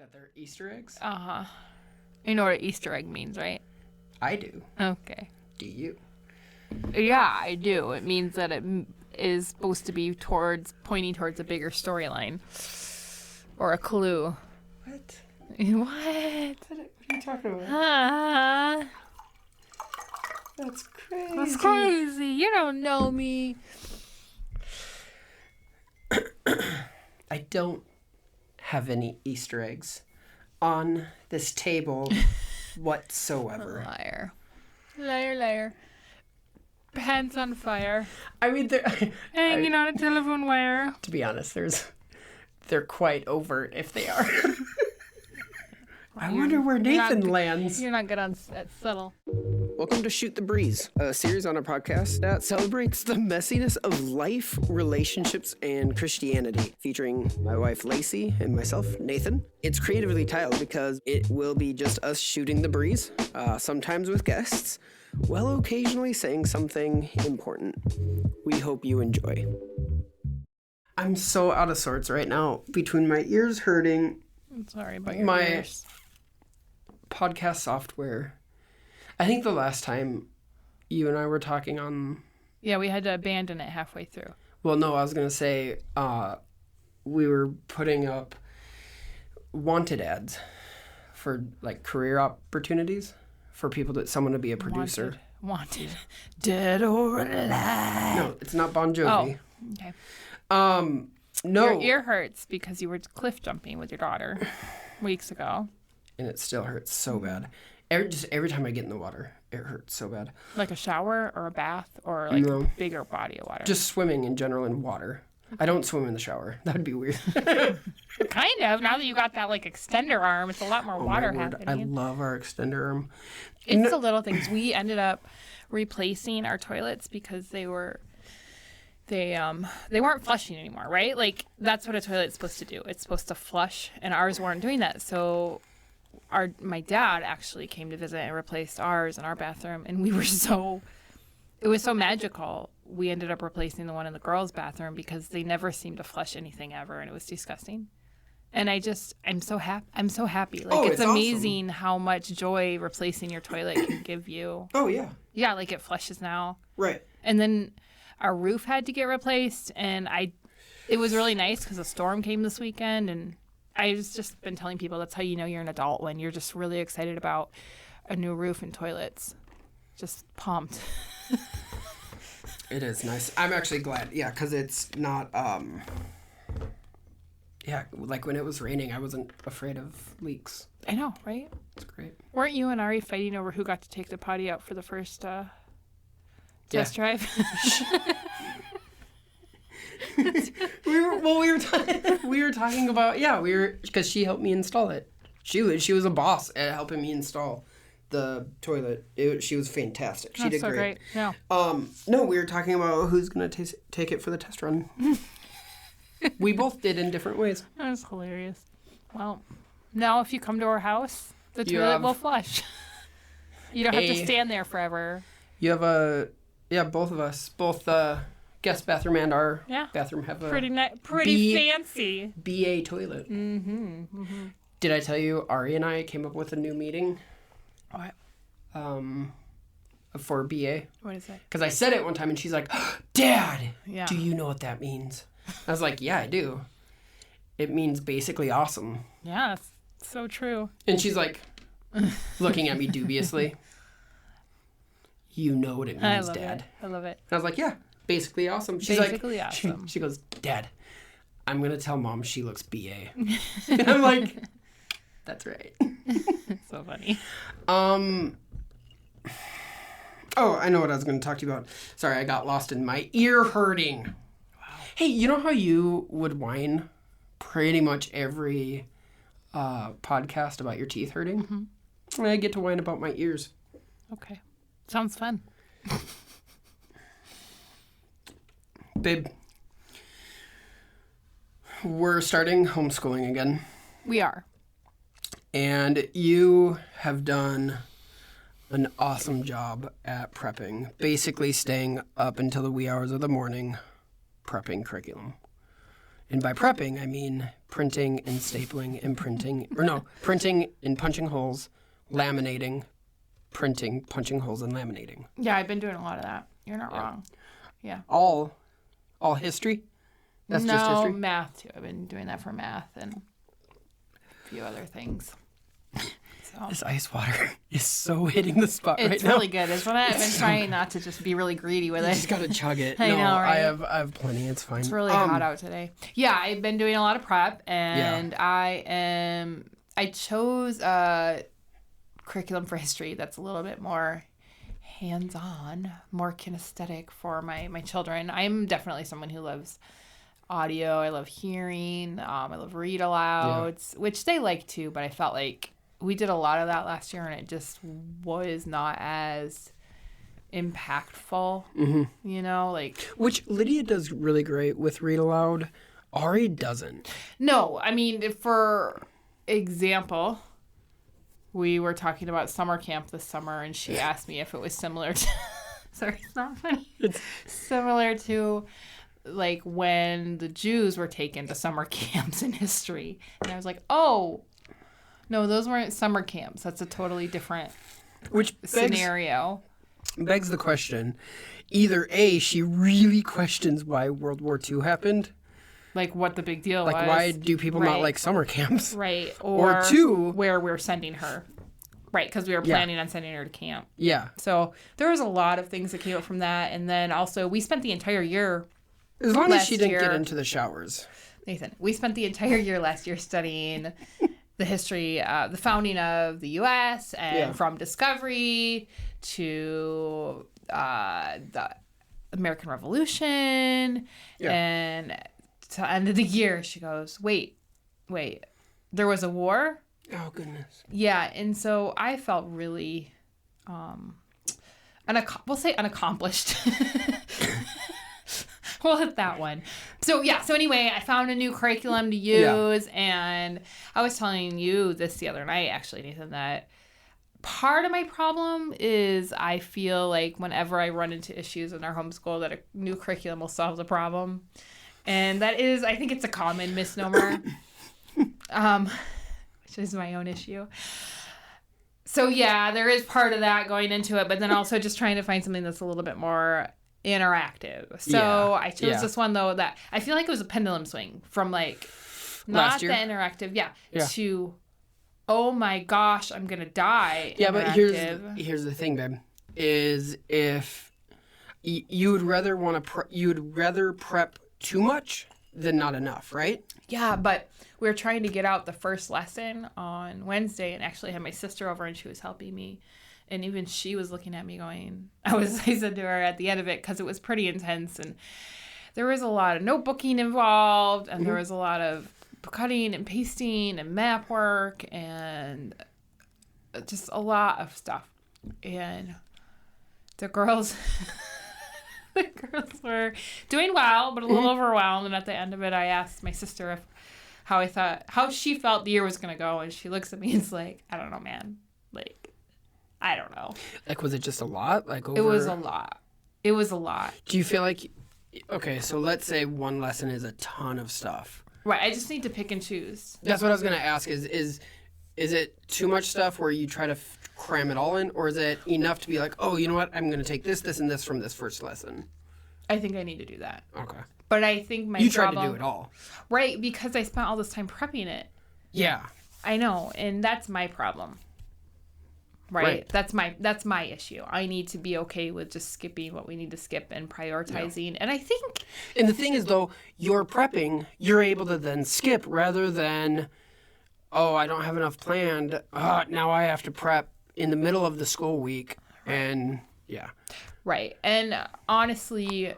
That they're Easter eggs? Uh-huh. You know what an Easter egg means, right? I do. Okay. Do you? Yeah, I do. It means that it is supposed to be pointing towards a bigger storyline. Or a clue. What? What? What are you talking about? That's crazy. That's crazy. You don't know me. I don't have any Easter eggs on this table whatsoever. Liar. Liar, liar. Pants on fire. I mean, Hanging on a telephone wire. to be honest, they're quite overt if they are. I wonder where Nathan lands. You're not good at subtle. Welcome to Shoot the Breeze, a series on our podcast that celebrates the messiness of life, relationships, and Christianity, featuring my wife Lacey and myself, Nathan. It's creatively titled because it will be just us shooting the breeze, sometimes with guests, while occasionally saying something important. We hope you enjoy. I'm so out of sorts right now, between my ears hurting, I'm sorry about your ears. Podcast software. I think the last time you and I were talking on... Yeah, we had to abandon it halfway through. Well, no, I was going to say we were putting up wanted ads for like career opportunities for someone to be a producer. Wanted. Dead or alive. No, it's not Bon Jovi. Oh, okay. No. Your ear hurts because you were cliff jumping with your daughter weeks ago. And it still hurts so bad. Every time I get in the water, it hurts so bad. Like a shower or a bath or like a bigger body of water? Just swimming in general in water. I don't swim in the shower. That would be weird. Kind of. Now that you got that like extender arm, it's a lot more water happening. I love our extender arm. It's the little things. We ended up replacing our toilets because they weren't flushing anymore, right? Like that's what a toilet's supposed to do. It's supposed to flush, and ours weren't doing that. So my dad actually came to visit and replaced ours in our bathroom, and it was so magical. We ended up replacing the one in the girls' bathroom because they never seemed to flush anything ever, and it was disgusting. And I'm so happy. Like it's amazing awesome. How much joy replacing your toilet can give you. Oh yeah. Yeah, like it flushes now. Right. And then our roof had to get replaced, and it was really nice because a storm came this weekend, and I've just been telling people that's how you know you're an adult, when you're just really excited about a new roof and toilets. Just pumped. It is nice. I'm actually glad, yeah, because it's not, like when it was raining, I wasn't afraid of leaks. I know, right? It's great. Weren't you and Ari fighting over who got to take the potty out for the first test drive? we were talking about because she helped me install it. She was a boss at helping me install the toilet. She was fantastic. She did great. Yeah. No, we were talking about who's gonna take it for the test run. We both did in different ways. That was hilarious. Well, now if you come to our house, the toilet will flush. You don't have to stand there forever. You have both of us, both guest bathroom and our bathroom have a pretty fancy BA toilet. Mm-hmm. Mm-hmm. Did I tell you Ari and I came up with a new meeting? What? For BA. What is that? Because I said it one time and she's like, Dad, do you know what that means? I was like, yeah, I do. It means basically awesome. Yeah, it's so true. And she's like, looking at me dubiously. You know what it means, Dad. I love it. And I was like, yeah, basically awesome. She's basically awesome. She goes, Dad, I'm going to tell Mom she looks BA. And I'm like, that's right. So funny. Oh, I know what I was going to talk to you about. Sorry, I got lost in my ear hurting. Wow. Hey, you know how you would whine pretty much every podcast about your teeth hurting? Mm-hmm. I get to whine about my ears. Okay. Sounds fun. Babe, we're starting homeschooling again. We are. And you have done an awesome job at prepping, basically staying up until the wee hours of the morning prepping curriculum. And by prepping, I mean printing and stapling and printing, or no, printing and punching holes, laminating, printing, punching holes, and laminating. Yeah, I've been doing a lot of that. You're not wrong. Yeah. All history? That's just history? No, math too. I've been doing that for math and a few other things. So. This ice water is so hitting the spot right now. It's really good, isn't it? I've been trying not to just be really gready with it. You just gotta chug it. I know, right? I have plenty. It's fine. It's really hot out today. Yeah, I've been doing a lot of prep, and I chose a curriculum for history that's a little bit more hands-on, more kinesthetic for my children. I'm definitely someone who loves audio. I love hearing. I love read alouds, which they like too, but I felt like we did a lot of that last year, and it just was not as impactful, you know, like... Which Lydia does really great with read aloud. Ari doesn't. No, I mean, for example, we were talking about summer camp this summer, and she asked me if it was similar to... Sorry, it's not funny. It's similar to, like, when the Jews were taken to summer camps in history. And I was like, oh... No, those weren't summer camps. That's a totally different scenario. Begs the question. Either A, she really questions why World War II happened. Like what the big deal was. Like why do people not like summer camps? Right. Or two, where we're sending her. Right, because we were planning on sending her to camp. Yeah. So there was a lot of things that came up from that. And then also we spent the entire year as long as she didn't get into the showers. Nathan, we spent the entire year last year studying... the history, the founding of the U.S. and from discovery to the American Revolution. Yeah. And to the end of the year, she goes, wait, there was a war? Oh, goodness. Yeah. And so I felt really, we'll say unaccomplished. We'll hit that one. So anyway, I found a new curriculum to use, and I was telling you this the other night, actually, Nathan, that part of my problem is I feel like whenever I run into issues in our homeschool that a new curriculum will solve the problem. And that is, I think it's a common misnomer, which is my own issue. So yeah, there is part of that going into it, but then also just trying to find something that's a little bit more interactive. So I chose this one though that I feel like it was a pendulum swing from like not the interactive, to oh my gosh, I'm gonna die. Yeah, but here's the thing, babe, is if you would rather prep too much than not enough, right? Yeah, but we were trying to get out the first lesson on Wednesday, and actually had my sister over, and she was helping me. And even she was looking at me going, I said to her at the end of it, because it was pretty intense, and there was a lot of notebooking involved, and there was a lot of cutting and pasting and map work and just a lot of stuff. And the girls were doing well, but a little overwhelmed. And at the end of it, I asked my sister how she felt the year was going to go. And she looks at me and is like, I don't know, man. Like, I don't know. Like, was it just a lot? Like, It was a lot. It was a lot. Do you feel like, okay, so let's say one lesson is a ton of stuff. Right. I just need to pick and choose. That's what I was going to ask is it too much stuff where you try to cram it all in, or is it enough to be like, oh, you know what? I'm going to take this, and this from this first lesson. I think I need to do that. Okay. But I think you tried to do it all. Right, because I spent all this time prepping it. Yeah. I know, and that's my problem. Right? That's my issue. I need to be okay with just skipping what we need to skip and prioritizing. Yeah. And I think... And the thing is, though, you're prepping, you're able to then skip rather than, oh, I don't have enough planned. Now I have to prep in the middle of the school week. And, yeah. Right. And honestly,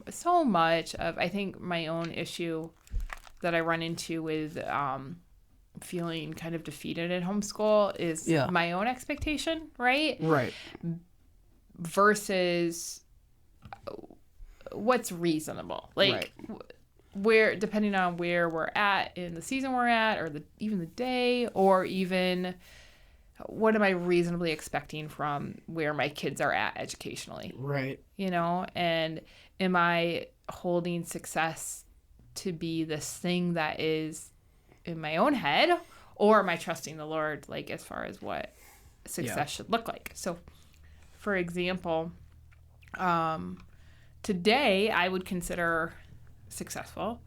so much of, I think, my own issue that I run into with... feeling kind of defeated at homeschool is my own expectation, right? Right. Versus what's reasonable. Like, where, depending on where we're at in the season we're at, or even the day, or even what am I reasonably expecting from where my kids are at educationally. Right. You know, and am I holding success to be this thing that is in my own head, or am I trusting the Lord, like, as far as what success should look like? So, for example, today I would consider successful.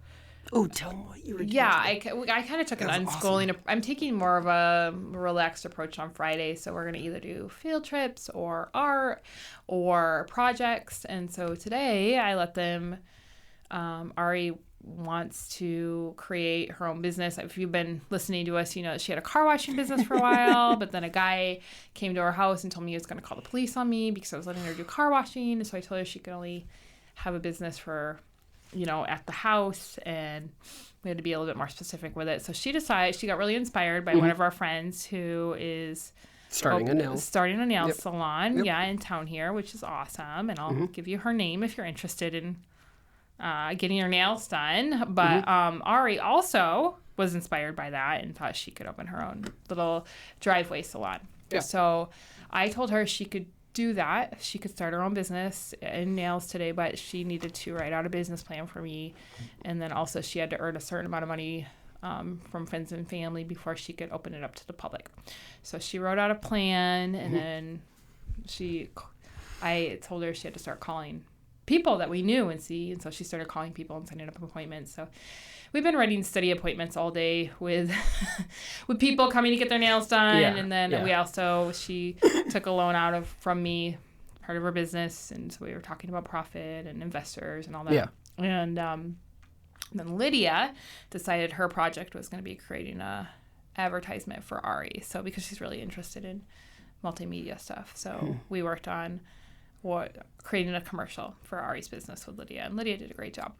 Oh, tell them what you were doing. Yeah, I kind of took an unschooling. Awesome. I'm taking more of a relaxed approach on Friday. So we're going to either do field trips or art or projects. And so today I let them, Ari wants to create her own business. If you've been listening to us, you know she had a car washing business for a while, but then a guy came to her house and told me he was going to call the police on me because I was letting her do car washing. So I told her she could only have a business for, you know, at the house, and we had to be a little bit more specific with it. So she decided, she got really inspired by one of our friends who is starting a nail salon, in town here, which is awesome. And I'll give you her name if you're interested in getting your nails done. But Ari also was inspired by that and thought she could open her own little driveway salon. Yeah. So I told her she could do that. She could start her own business in nails today, but she needed to write out a business plan for me. And then also she had to earn a certain amount of money from friends and family before she could open it up to the public. So she wrote out a plan, and then I told her she had to start calling people that we knew and see. And so she started calling people and setting up appointments. So we've been writing study appointments all day with people coming to get their nails done. Yeah, and then she took a loan from me, part of her business. And so we were talking about profit and investors and all that. Yeah. And then Lydia decided her project was going to be creating a advertisement for Ari. So because she's really interested in multimedia stuff. So we worked on creating a commercial for Ari's business with Lydia. And Lydia did a great job.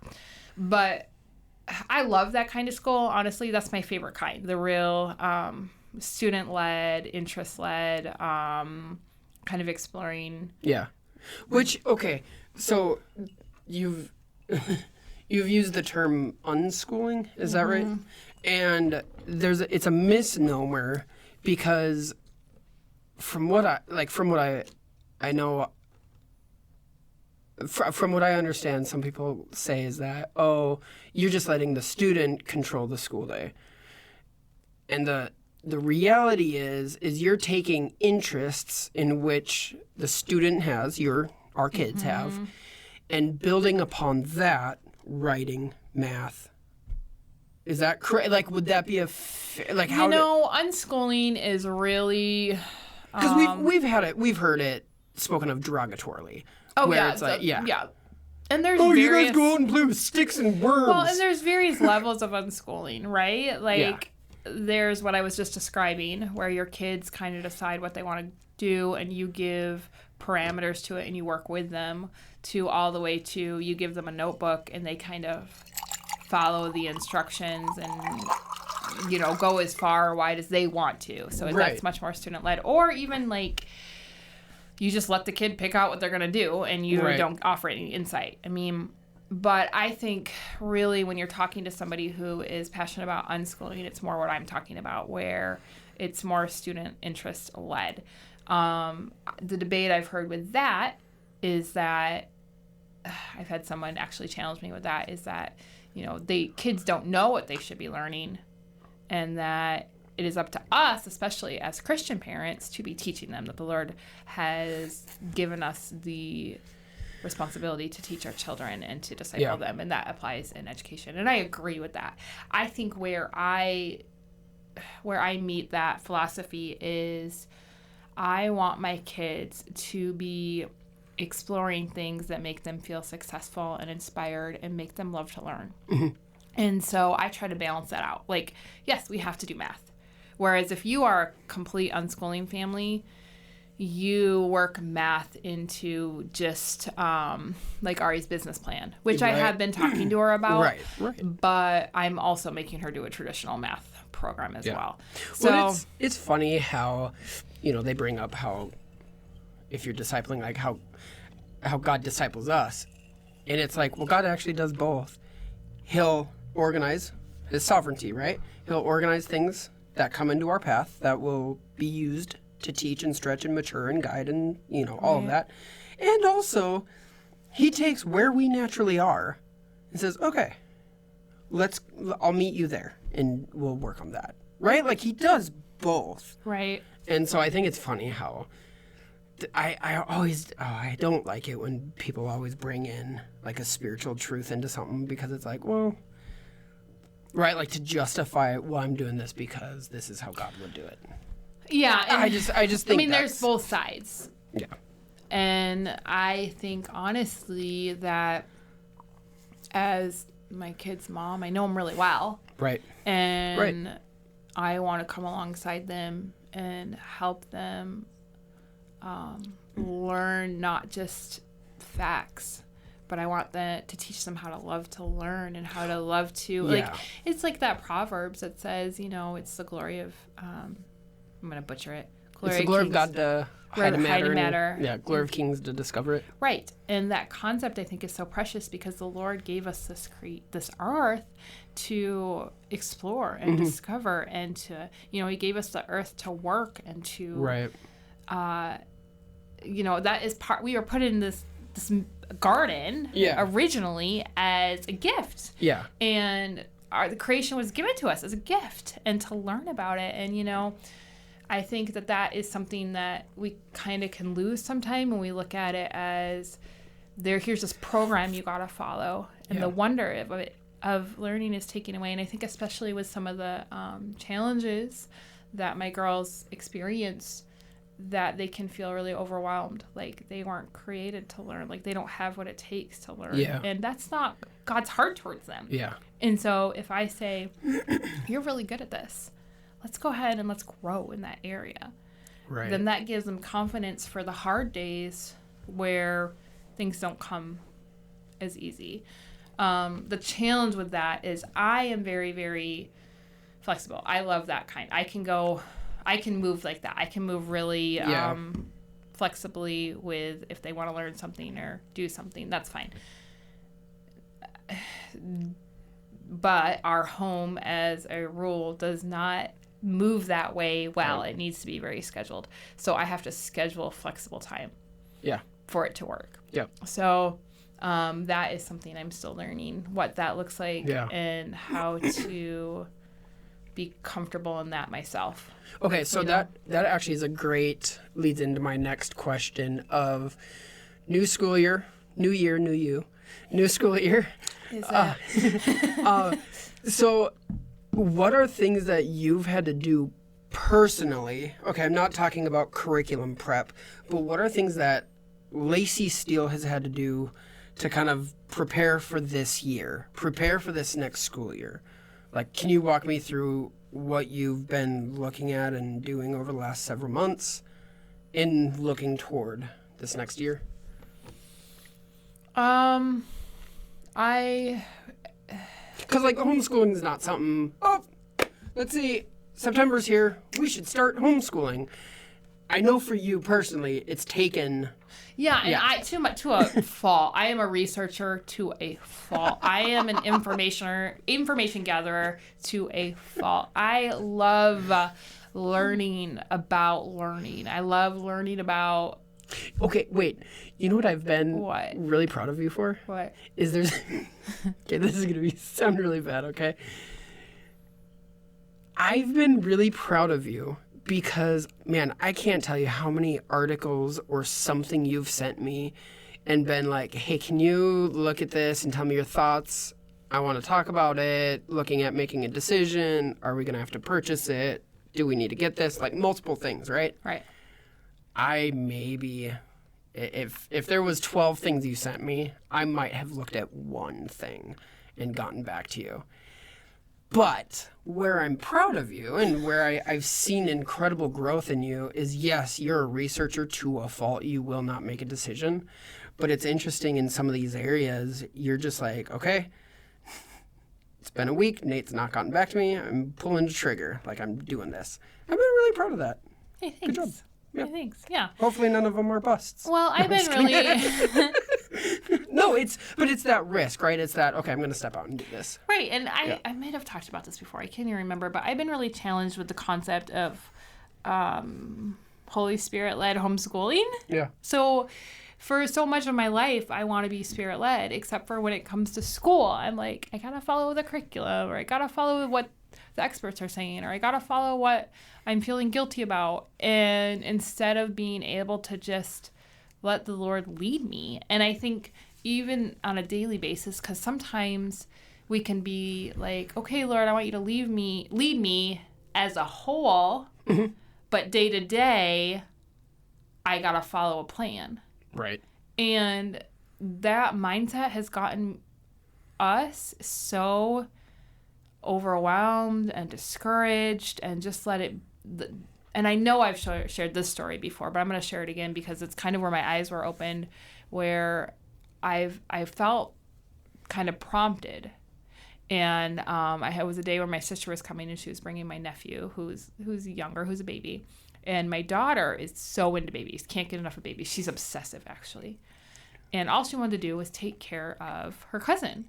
But I love that kind of school. Honestly, that's my favorite kind. The real student-led, interest-led, kind of exploring. Yeah. Which, okay, so you've used the term unschooling, is that right? And it's a misnomer because from what I know, from what I understand, some people say is that, oh, you're just letting the student control the school day. And the reality is you're taking interests in which the student has, our kids have, and building upon that, writing, math. Is that correct? Like, would that be unschooling is really... Because we've heard it spoken of derogatorily. Oh, yeah. It's yeah. And there's you guys go out and play with sticks and worms. Well, and there's various levels of unschooling, right? Like, there's what I was just describing, where your kids kind of decide what they want to do, and you give parameters to it, and you work with them, to all the way to you give them a notebook, and they kind of follow the instructions and, go as far or wide as they want to. So that's much more student-led. Or even, like... you just let the kid pick out what they're going to do, and you don't offer any insight. I mean, but I think really when you're talking to somebody who is passionate about unschooling, it's more what I'm talking about, where it's more student interest led. The debate I've heard with that is that I've had someone actually challenge me with that, is that, kids don't know what they should be learning, and that it is up to us, especially as Christian parents, to be teaching them that the Lord has given us the responsibility to teach our children and to disciple them, and that applies in education. And I agree with that. I think where I meet that philosophy is I want my kids to be exploring things that make them feel successful and inspired and make them love to learn. And so I try to balance that out. Like, yes, we have to do math. Whereas if you are a complete unschooling family, you work math into just like Ari's business plan, which I have been talking to her about. Right. But I'm also making her do a traditional math program as well. So it's funny how, they bring up how if you're discipling, like how God disciples us. And it's like, well, God actually does both. He'll organize his sovereignty, right? He'll organize things that come into our path that will be used to teach and stretch and mature and guide and, all of that. And also, he takes where we naturally are and says, okay, I'll meet you there and we'll work on that. Right? Like he does both. Right. And so I think it's funny how I don't like it when people always bring in like a spiritual truth into something because it's like, well, right, like to justify, well, I'm doing this because this is how God would do it. Yeah. I just think there's both sides. Yeah. And I think honestly that as my kid's mom, I know them really well. Right. And I want to come alongside them and help them learn not just facts, but I want to teach them how to love to learn and how to love to like. It's like that Proverbs that says, it's the glory of I'm gonna butcher it. It's the glory of God to hide a matter. Yeah, glory of kings to discover it. Right, and that concept I think is so precious because the Lord gave us this earth to explore and discover, and to He gave us the earth to work and to that is part. We were put in this garden originally as a gift. Yeah, and the creation was given to us as a gift, and to learn about it, and I think that is something that we kind of can lose sometime when we look at it as here's this program you got to follow, and the wonder of learning is taken away. And I think especially with some of the challenges that my girls experience, that they can feel really overwhelmed, like they weren't created to learn, like they don't have what it takes to learn. And that's not God's heart towards them. And so if I say, you're really good at this, let's go ahead and let's grow in that area. Then that gives them confidence for the hard days where things don't come as easy. The challenge with that is I am very, very flexible. I love that kind. I can move like that. I can move really flexibly with if they want to learn something or do something, that's fine. But our home as a rule does not move that way well. It needs to be very scheduled. So I have to schedule flexible time for it to work. So that is something I'm still learning, what that looks like and how to be comfortable in that myself. Okay, so that actually is a great leads into my next question of new school year, new year, new you, new school year. Is that? So what are things that you've had to do personally? Okay, I'm not talking about curriculum prep, but what are things that Lacey Steele has had to do to kind of prepare for this year, prepare for this next school year? Like, can you walk me through what you've been looking at and doing over the last several months in looking toward this next year? Because, like, homeschooling is not something, let's see, September's here, we should start homeschooling. I know for you personally, it's taken... I to a fault. I am a researcher to a fault. I am an information gatherer to a fault. I love learning about learning. I love learning about... Okay, wait. You know what I've been really proud of you for? What? Is there's... Okay, this is going to sound really bad, okay? I've been really proud of you because, man, I can't tell you how many articles or something you've sent me and been like, hey, can you look at this and tell me your thoughts? I want to talk about it, looking at making a decision. Are we going to have to purchase it? Do we need to get this? Like multiple things, right? Right. I maybe, if there was 12 things you sent me, I might have looked at one thing and gotten back to you. But where I'm proud of you and where I've seen incredible growth in you is, yes, you're a researcher to a fault. You will not make a decision. But it's interesting in some of these areas, you're just like, okay, it's been a week. Nate's not gotten back to me. I'm pulling the trigger. Like, I'm doing this. I've been really proud of that. Hey, thanks. Good job. Yeah. Hey, thanks. Yeah. Hopefully none of them are busts. Well, I've been really... No, it's that risk, right? It's that, okay, I'm going to step out and do this. Right, and I might have talked about this before. I can't even remember, but I've been really challenged with the concept of Holy Spirit-led homeschooling. Yeah. So for so much of my life, I want to be Spirit-led, except for when it comes to school. I'm like, I got to follow the curriculum, or I got to follow what the experts are saying, or I got to follow what I'm feeling guilty about. And instead of being able to just let the Lord lead me. And I think even on a daily basis, because sometimes we can be like, okay, Lord, I want you to lead me as a whole, but day to day, I got to follow a plan. Right. And that mindset has gotten us so overwhelmed and discouraged, and just let it. And I know I've shared this story before, but I'm going to share it again because it's kind of where my eyes were opened, where I felt kind of prompted. And it was a day where my sister was coming, and she was bringing my nephew, who's younger, who's a baby. And my daughter is so into babies, can't get enough of babies. She's obsessive, actually. And all she wanted to do was take care of her cousin,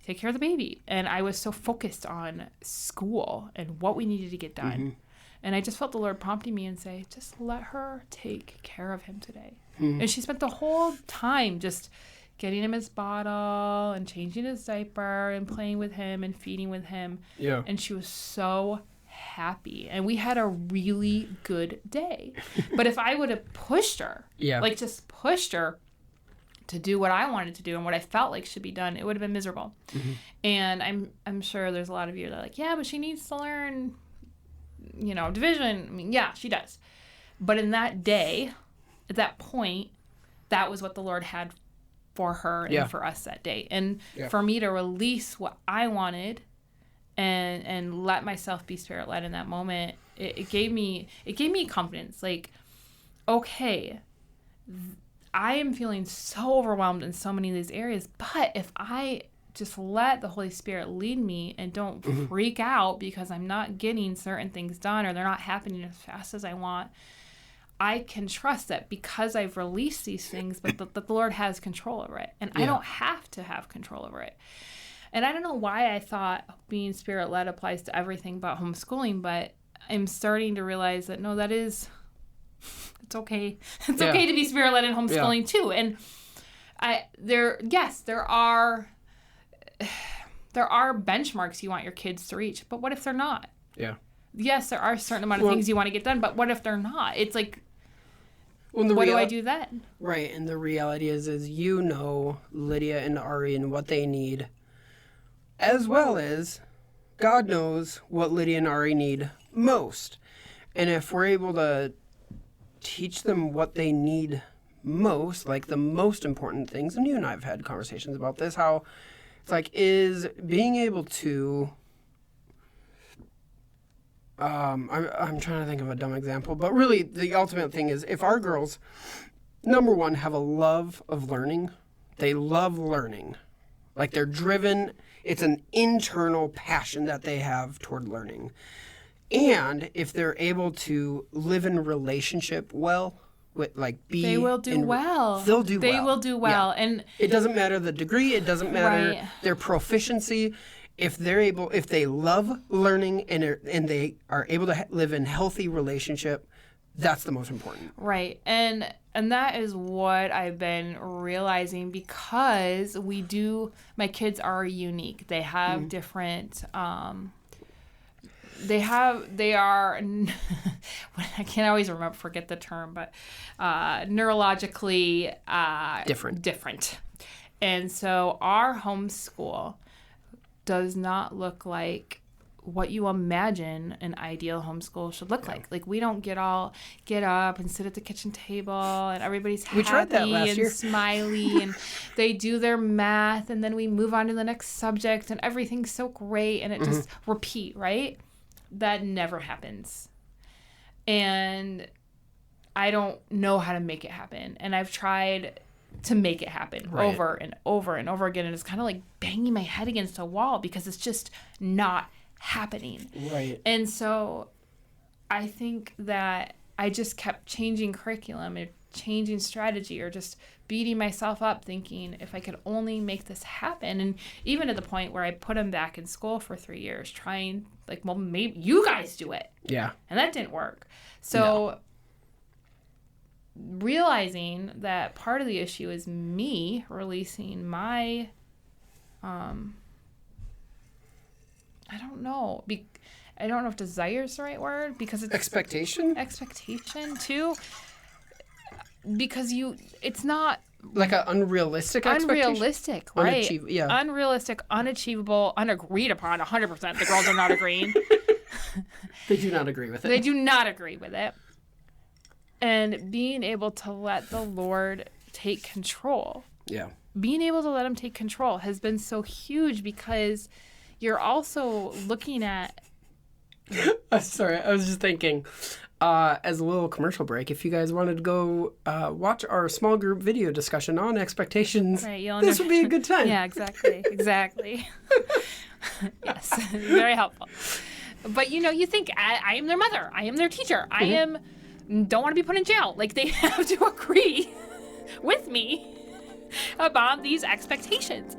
take care of the baby. And I was so focused on school and what we needed to get done. Mm-hmm. And I just felt the Lord prompting me and say, just let her take care of him today. Mm-hmm. And she spent the whole time just getting him his bottle and changing his diaper and playing with him and feeding with him. Yeah. And she was so happy. And we had a really good day. But if I would have pushed her, just pushed her to do what I wanted to do and what I felt like should be done, it would have been miserable. Mm-hmm. And I'm sure there's a lot of you that are like, yeah, but she needs to learn, division. I mean, yeah, she does. But in that day, at that point, that was what the Lord had for her and for us that day. And for me to release what I wanted and let myself be Spirit-led in that moment, it gave me confidence. Like, okay, I am feeling so overwhelmed in so many of these areas, but if I just let the Holy Spirit lead me and don't freak out because I'm not getting certain things done or they're not happening as fast as I want, I can trust that because I've released these things, but the Lord has control over it. And I don't have to have control over it. And I don't know why I thought being Spirit-led applies to everything but homeschooling, but I'm starting to realize that, no, it's okay. It's okay to be Spirit-led in homeschooling too. And there are benchmarks you want your kids to reach, but what if they're not? Yeah. Yes, there are a certain amount of things you want to get done, but what if they're not? It's like, what do I do then? Right, and the reality is Lydia and Ari and what they need, as well as God knows what Lydia and Ari need most. And if we're able to teach them what they need most, like the most important things, and you and I have had conversations about this, how it's like, is being able to I'm trying to think of a dumb example, but really the ultimate thing is if our girls, number one, have a love of learning, they love learning, like they're driven, it's an internal passion that they have toward learning. And if they're able to live in relationship well, they will do well. They will do well. Yeah. And it doesn't matter the degree, it doesn't matter their proficiency. If they love learning and they are able to live in healthy relationship, that's the most important. Right. And that is what I've been realizing, because my kids are unique. They have different, they are, I can't always forget the term, but neurologically different. And so our homeschool does not look like what you imagine an ideal homeschool should look like. Like, we don't get up and sit at the kitchen table and everybody's happy and smiley and they do their math and then we move on to the next subject and everything's so great and it just repeat, right? That never happens. And I don't know how to make it happen. And I've tried to make it happen over and over and over again. And it's kind of like banging my head against a wall because it's just not happening. Right. And so I think that I just kept changing curriculum and changing strategy or just beating myself up thinking if I could only make this happen. And even at the point where I put him back in school for 3 years trying, like, well, maybe you guys do it. Yeah. And that didn't work. So realizing that part of the issue is me releasing my, I don't know. I don't know if desire is the right word, because it's Expectation too. Because it's not like an unrealistic expectation. Unrealistic, right? Unrealistic, unachievable, unagreed upon. 100%. The girls are not agreeing. They do not agree with it. They do not agree with it. And being able to let the Lord take control. Yeah. Being able to let him take control has been so huge, because you're also looking at... Sorry, I was just thinking, as a little commercial break, if you guys wanted to go watch our small group video discussion on expectations, right, this would be a good time. Yeah, exactly. Yes, very helpful. But, you think, I am their mother. I am their teacher. I don't want to be put in jail. Like, they have to agree with me about these expectations.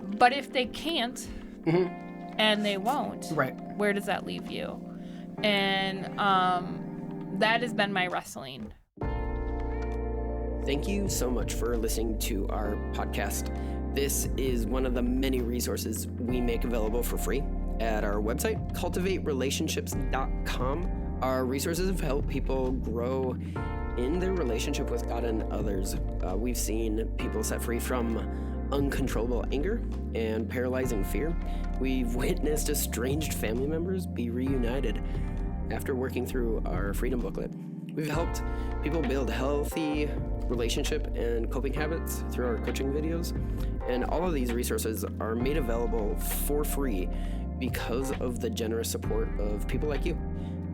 But if they can't, and they won't, right, where does that leave you? And that has been my wrestling. Thank you so much for listening to our podcast. This is one of the many resources we make available for free at our website, cultivaterelationships.com. Our resources have helped people grow in their relationship with God and others. We've seen people set free from uncontrollable anger and paralyzing fear. We've witnessed estranged family members be reunited after working through our freedom booklet. We've helped people build healthy relationship and coping habits through our coaching videos. And all of these resources are made available for free because of the generous support of people like you.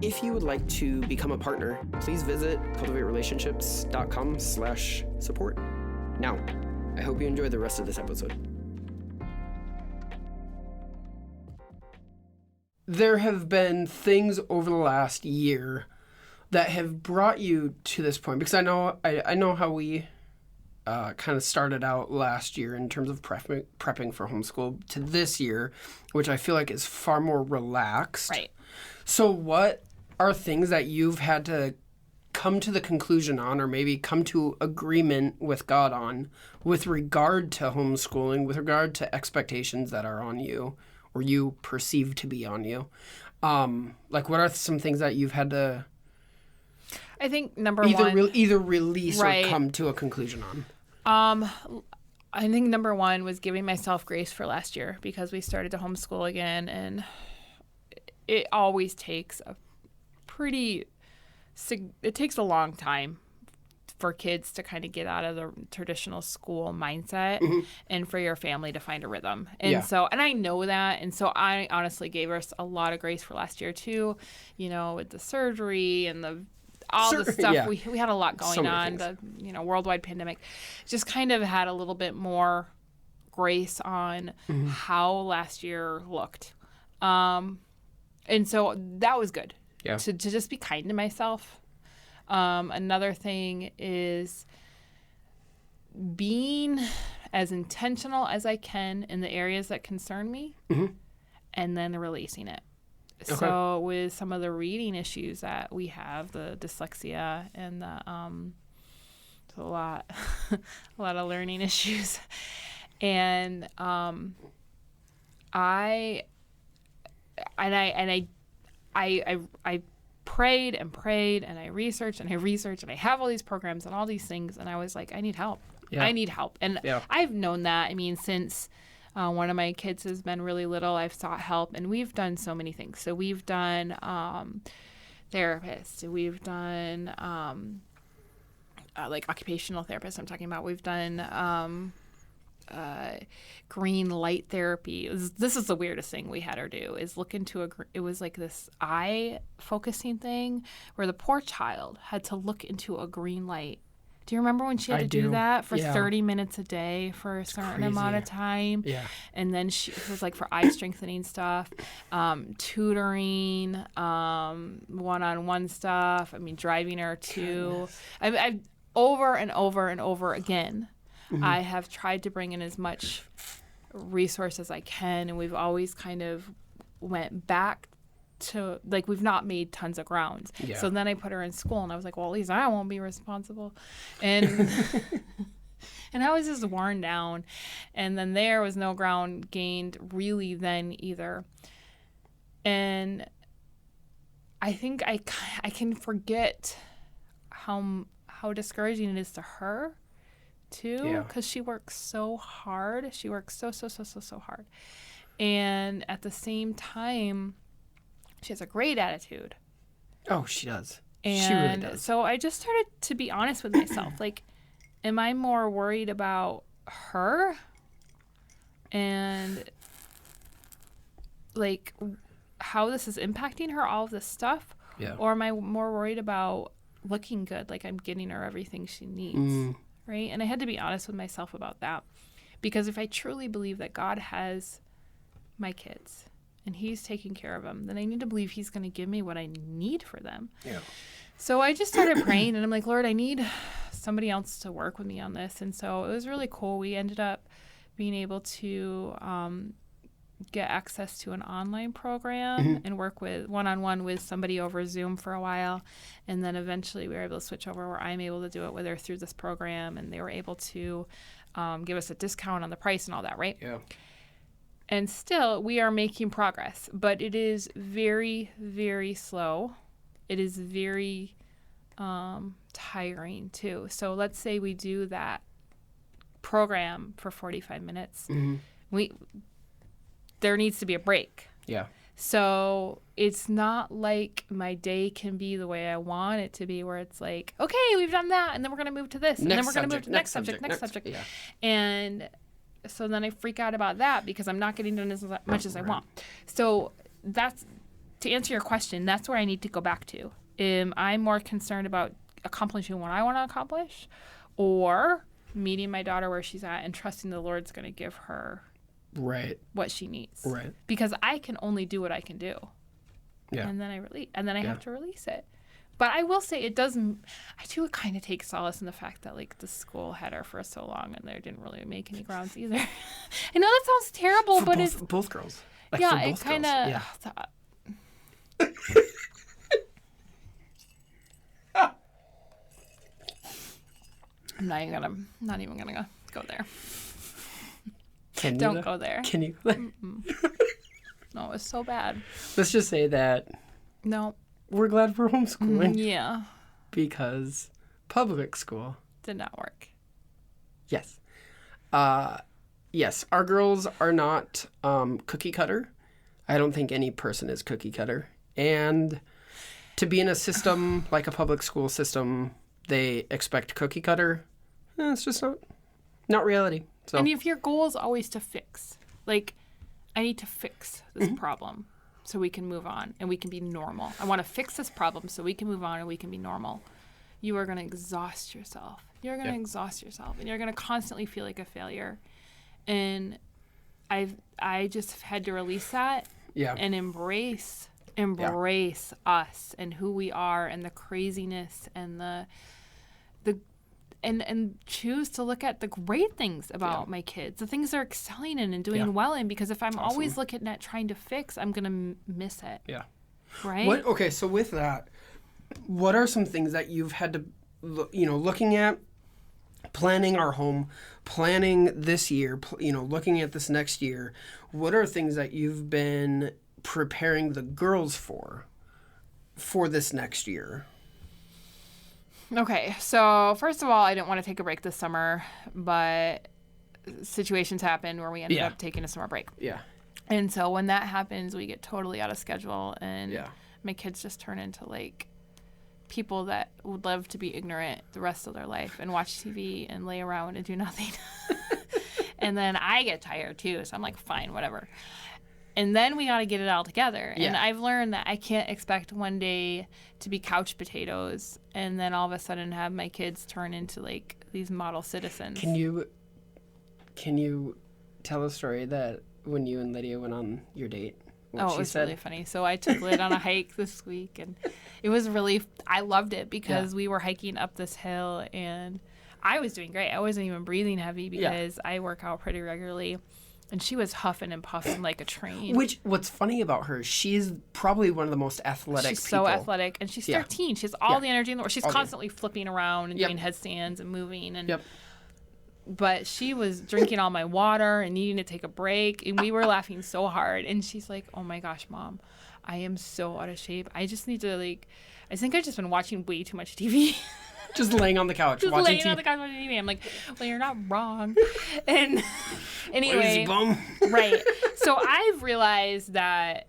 If you would like to become a partner, please visit cultivaterelationships.com/support. Now, I hope you enjoy the rest of this episode. There have been things over the last year that have brought you to this point, because I know how we kind of started out last year in terms of prepping for homeschool to this year, which I feel like is far more relaxed. Right. So what are things that you've had to come to the conclusion on, or maybe come to agreement with God on, with regard to homeschooling, with regard to expectations that are on you, or you perceive to be on you? Like, what are some things that you've had to... I think number one... either release right. or come to a conclusion on? I think number one was giving myself grace for last year, because we started to homeschool again, and it always takes it takes a long time for kids to kind of get out of the traditional school mindset and for your family to find a rhythm. And and I know that. And so I honestly gave us a lot of grace for last year too, with the surgery and the stuff. Yeah. We had a lot going on, the worldwide pandemic. Just kind of had a little bit more grace on how last year looked. And so that was good. Yeah. To just be kind to myself. Another thing is being as intentional as I can in the areas that concern me, and then releasing it. Okay. So with some of the reading issues that we have, the dyslexia and the a lot of learning issues, and I prayed and prayed, and I researched and I have all these programs and all these things, and I was like, I need help. Yeah. I need help. And I've known that. I mean, since one of my kids has been really little, I've sought help, and we've done so many things. So we've done therapists. We've done like occupational therapists I'm talking about. We've done green light therapy. This is the weirdest thing we had her do, is look into it was like this eye focusing thing where the poor child had to look into a green light. Do you remember when she had to do that for 30 minutes a day for a certain amount of time? Yeah. And then it was like for eye strengthening stuff, tutoring, one-on-one stuff. I mean, driving her to, I've over and over and over again, I have tried to bring in as much resource as I can, and we've always kind of went back to, like, we've not made tons of grounds. Yeah. So then I put her in school, and I was like, well, at least I won't be responsible. And and I was just worn down. And then there was no ground gained really then either. And I think I can forget how discouraging it is to her too, because she works so hard. She works so hard. And at the same time, she has a great attitude. Oh, she does. And she really does. So I just started to be honest with myself. Like, am I more worried about her and, like, how this is impacting her, all of this stuff? Yeah. Or am I more worried about looking good, like I'm getting her everything she needs, right? And I had to be honest with myself about that. Because if I truly believe that God has my kids and he's taking care of them, then I need to believe he's going to give me what I need for them. Yeah. So I just started praying, and I'm like, Lord, I need somebody else to work with me on this. And so it was really cool. We ended up being able to get access to an online program and work with one-on-one with somebody over Zoom for a while. And then eventually we were able to switch over where I'm able to do it with her through this program. And they were able to give us a discount on the price and all that, right? Yeah. And still, we are making progress, but it is very, very slow. It is very tiring, too. So let's say we do that program for 45 minutes. There needs to be a break. Yeah. So it's not like my day can be the way I want it to be, where it's like, okay, we've done that, and then we're going to move to this, and then we're going to move to next subject. Yeah. And so then I freak out about that because I'm not getting done as much as I want. So that's, to answer your question, that's where I need to go back to. I'm more concerned about accomplishing what I want to accomplish, or meeting my daughter where she's at and trusting the Lord's going to give her what she needs. Right. Because I can only do what I can do. Yeah. And then I have to release it. But I will say I do kind of take solace in the fact that, like, the school had her for so long and they didn't really make any grounds either. I know that sounds terrible, but it's both girls. Like, yeah, it kind of. Yeah. I'm not even gonna go there. Don't go there. Can you? No, it's so bad. Let's just say that. No. We're glad for homeschooling. Yeah. Because public school did not work. Yes. Yes, our girls are not cookie cutter. I don't think any person is cookie cutter. And to be in a system like a public school system, they expect cookie cutter. It's just not reality. So. And if your goal is always to fix, like, I need to fix this problem so we can move on and we can be normal. I want to fix this problem so we can move on and we can be normal. You are going to exhaust yourself. You're going to exhaust yourself, and you're going to constantly feel like a failure. And I just had to release that and embrace us and who we are and the craziness and and choose to look at the great things about my kids, the things they're excelling in and doing well in, because if I'm always looking at trying to fix, I'm going to miss it. Yeah. Right? Okay, so with that, what are some things that you've had to, looking at, planning our home, planning this year, looking at this next year, what are things that you've been preparing the girls for this next year? Okay, so first of all, I didn't want to take a break this summer, but situations happened where we ended up taking a summer break. Yeah. And so when that happens, we get totally out of schedule, and my kids just turn into, like, people that would love to be ignorant the rest of their life and watch TV and lay around and do nothing. And then I get tired too, so I'm like, fine, whatever. And then we got to get it all together. Yeah. And I've learned that I can't expect one day to be couch potatoes and then all of a sudden have my kids turn into, like, these model citizens. Can you tell a story that when you and Lydia went on your date? It was really funny. So I took Lyd on a hike this week, and it was I loved it because we were hiking up this hill, and I was doing great. I wasn't even breathing heavy because I work out pretty regularly. And she was huffing and puffing like a train. What's funny about her, she's probably one of the most athletic She's people. so athletic. And she's 13. She has all the energy in the world. She's All constantly flipping around and Yep. doing headstands and moving. And Yep. But she was drinking all my water and needing to take a break. And we were laughing so hard. And she's like, oh my gosh, Mom, I am so out of shape. I just need to I think I've just been watching way too much TV. Just laying on the couch Just watching laying TV. on the couch watching TV. I'm like, well, you're not wrong. And anyway, Lazy bum. right. So I've realized that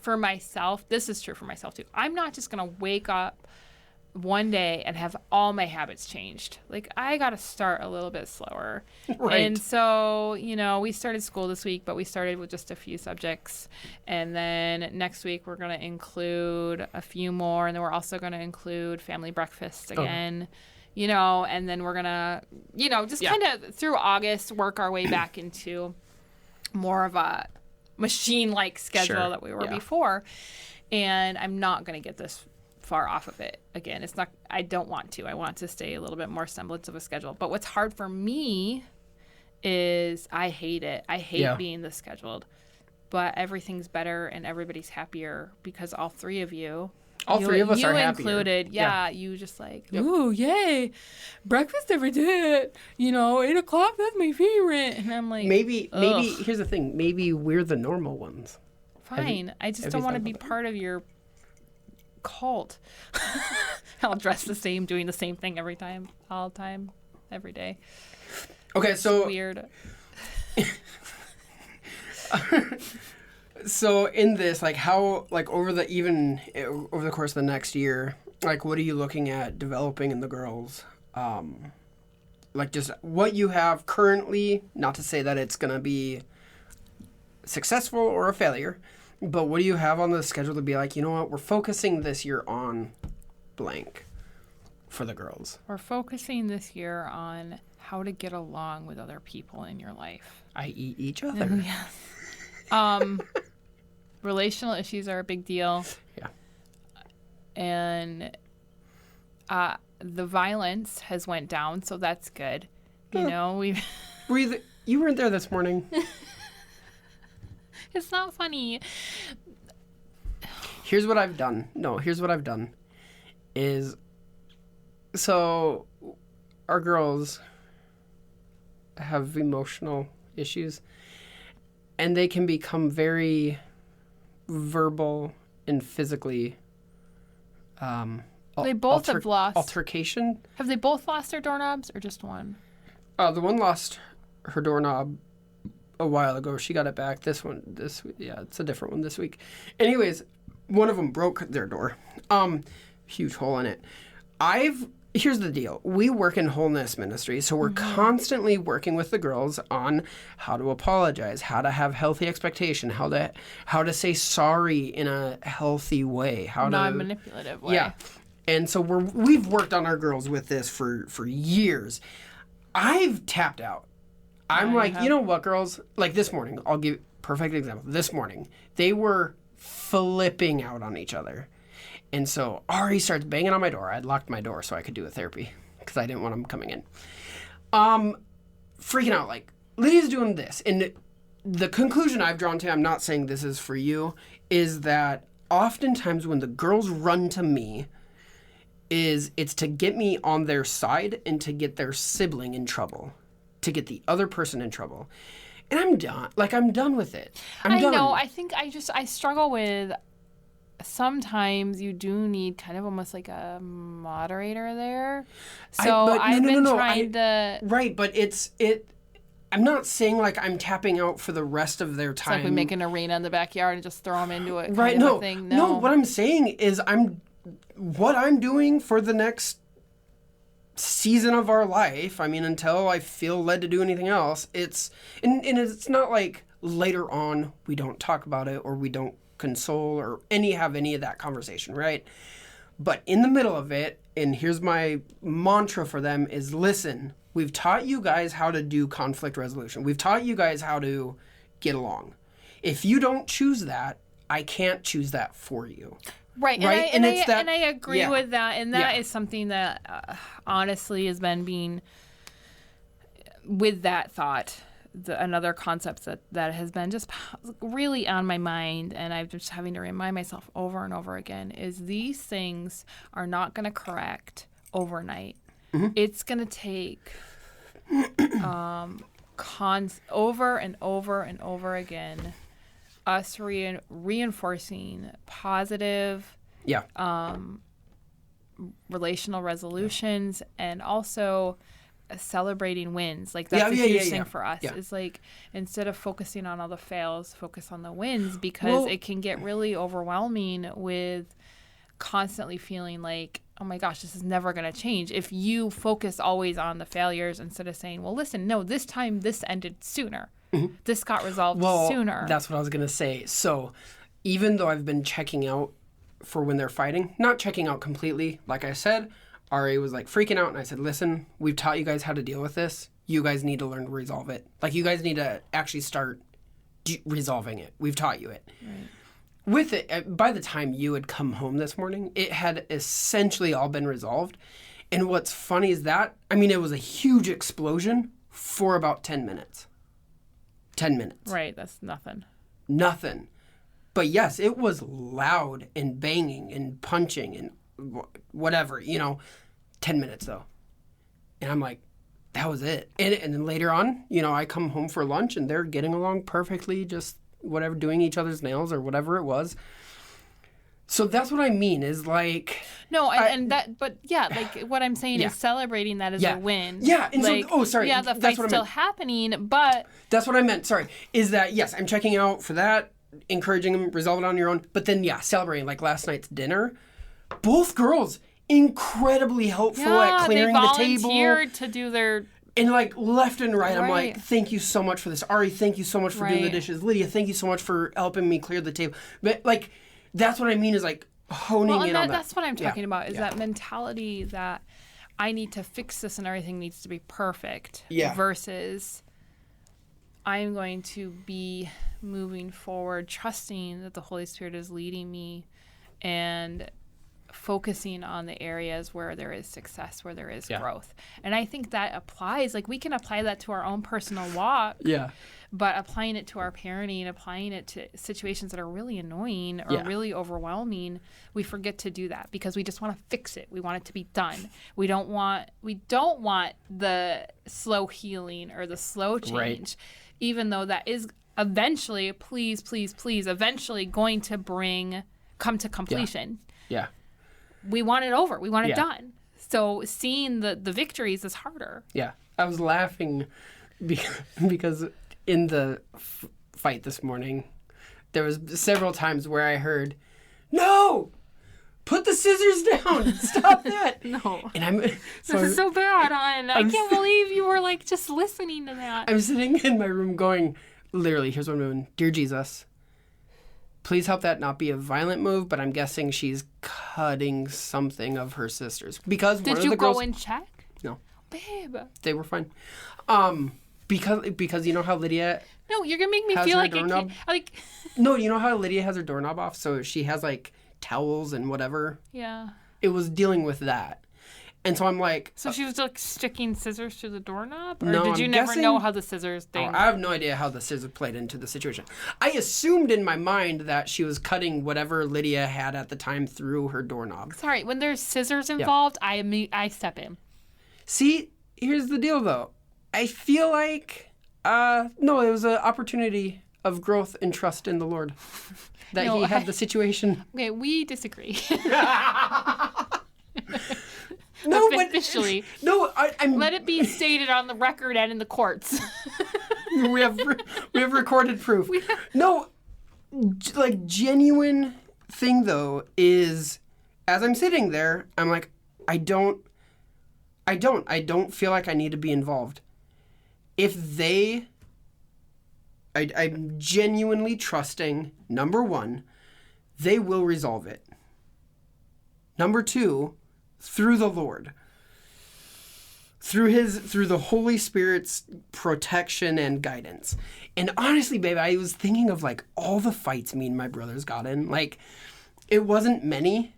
for myself, this is true for myself too. I'm not just going to wake up one day and have all my habits changed. Like, I got to start a little bit slower. Right. And so, we started school this week, but we started with just a few subjects. And then next week we're going to include a few more. And then we're also going to include family breakfast again. And then we're going to, just kind of through August work our way back into more of a machine-like schedule that we were before. And I'm not going to get this far off of it again. It's not, I don't want to. I want to stay a little bit more semblance of a schedule. But what's hard for me is I hate it. I hate being this scheduled. But everything's better and everybody's happier because all three of you, all three of us are happier. Included, you just ooh, yay, breakfast every day. 8 o'clock, that's my favorite. And I'm like, maybe here's the thing. Maybe we're the normal ones. Fine. I just don't want to be part of your cult. I'll dress the same, doing the same thing every time, all the time, every day. Okay, so it's weird. So in this, over the course of the next year, what are you looking at developing in the girls? Just what you have currently, not to say that it's going to be successful or a failure, but what do you have on the schedule to be like, you know what, we're focusing this year on blank for the girls? We're focusing this year on how to get along with other people in your life. I.e. each other. Yes. Relational issues are a big deal. Yeah. And the violence has went down, so that's good. You weren't there this morning. It's not funny. Here's what I've done. Is, so our girls have emotional issues, and they can become very verbal and physically they both have lost altercation. Have they both lost their doorknobs or just one? The one lost her doorknob a while ago. She got it back. It's a different one this week. Anyways, one of them broke their door. Huge hole in it. Here's the deal. We work in wholeness ministry, so we're constantly working with the girls on how to apologize, how to have healthy expectation, how to say sorry in a healthy way, how non-manipulative way. Yeah. And so we've worked on our girls with this for years. I've tapped out. I'm you know what, girls? Like this morning, I'll give perfect example. This morning, they were flipping out on each other. And so Ari starts banging on my door. I'd locked my door so I could do a therapy because I didn't want him coming in. Freaking out, Lydia's doing this. And the conclusion I've drawn to, I'm not saying this is for you, is that oftentimes when the girls run to me, it's to get me on their side and to get their sibling in trouble, to get the other person in trouble. And I'm done. I'm done with it. I'm done. I know. I think I struggle with, sometimes you do need kind of almost like a moderator there. So I've been trying to... Right, but I'm not saying I'm tapping out for the rest of their time. It's we make an arena in the backyard and just throw them into it. Right, no. No, what I'm saying is what I'm doing for the next season of our life, until I feel led to do anything else, it's it's not later on we don't talk about it or we don't console or have any of that conversation, right? But in the middle of it, and here's my mantra for them is, listen, we've taught you guys how to do conflict resolution. We've taught you guys how to get along. If you don't choose that, I can't choose that for you. Right. Right. And I agree with that. And that is something that honestly has been being with that thought another concept that has been just really on my mind, and I'm just having to remind myself over and over again, is these things are not going to correct overnight. It's going to take over and over and over again us reinforcing positive relational resolutions, and also celebrating wins. Like, that's a huge thing for us. Is like, instead of focusing on all the fails, focus on the wins, because it can get really overwhelming with constantly feeling like, oh my gosh, this is never going to change. If you focus always on the failures instead of saying, well, listen, no, this time this ended sooner. This got resolved sooner. That's what I was going to say. So even though I've been checking out for when they're fighting, not checking out completely, like I said, Ari was like freaking out, and I said, listen, we've taught you guys how to deal with this. You guys need to learn to resolve it. Like, you guys need to actually start resolving it. We've taught you it. Right. With it, by the time you had come home this morning, it had essentially all been resolved. And what's funny is that, I mean, it was a huge explosion for about 10 minutes. 10 minutes. Right, that's nothing. Nothing. But yes, it was loud and banging and punching and whatever, 10 minutes though. And I'm like, that was it. And then later on, I come home for lunch and they're getting along perfectly, just whatever, doing each other's nails or whatever it was. So that's what I mean is like... No, but like what I'm saying is celebrating that as a win. Yeah, and like, sorry. Yeah, the fight's still happening, but... That's what I meant, sorry. Is that, yes, I'm checking out for that, encouraging them, resolve it on your own. But then, celebrating, like last night's dinner. Both girls, incredibly helpful at clearing the table. They volunteered to do their... And like left and right, I'm like, thank you so much for this. Ari, thank you so much for doing the dishes. Lydia, thank you so much for helping me clear the table. But like, that's what I mean is like honing in on that. That's what I'm talking about, is that mentality that I need to fix this and everything needs to be perfect. Versus I'm going to be moving forward, trusting that the Holy Spirit is leading me and focusing on the areas where there is success, where there is growth. And I think that applies, like we can apply that to our own personal walk. But applying it to our parenting, applying it to situations that are really annoying or really overwhelming, we forget to do that because we just want to fix it. We want it to be done. We don't want the slow healing or the slow change, even though that is eventually, please, eventually going to come to completion. We want it over. We want it done. So seeing the victories is harder. I was laughing because in the fight this morning, there was several times where I heard, "No, put the scissors down. Stop that." No. And this is so bad, hon. I can't believe you were like just listening to that. I'm sitting in my room going, literally, here's what I'm doing. Dear Jesus, please help that not be a violent move, but I'm guessing she's cutting something of her sister's. Because Did you go and check? No. Babe. They were fine. Because you know how Lydia... No, you're going to make me feel like I can't... Like... No, you know how Lydia has her doorknob off? So she has, like, towels and whatever? Yeah. It was dealing with that. And so I'm like... So she was, like, sticking scissors through the doorknob? Or no, did you I'm never guessing... know how the scissors thing... I have no idea how the scissors played into the situation. I assumed in my mind that she was cutting whatever Lydia had at the time through her doorknob. Sorry, when there's scissors involved, I step in. See, here's the deal, though. I feel like, no, it was an opportunity of growth and trust in the Lord. That he had the situation. Okay, we disagree. No, officially. No, I'm... Let it be stated on the record and in the courts. we have recorded proof. No, like, genuine thing, though, is, as I'm sitting there, I'm like, I don't feel like I need to be involved. I'm genuinely trusting, number one, they will resolve it. Number two, through the Lord. Through the Holy Spirit's protection and guidance. And honestly, babe, I was thinking of like all the fights me and my brothers got in. Like, it wasn't many,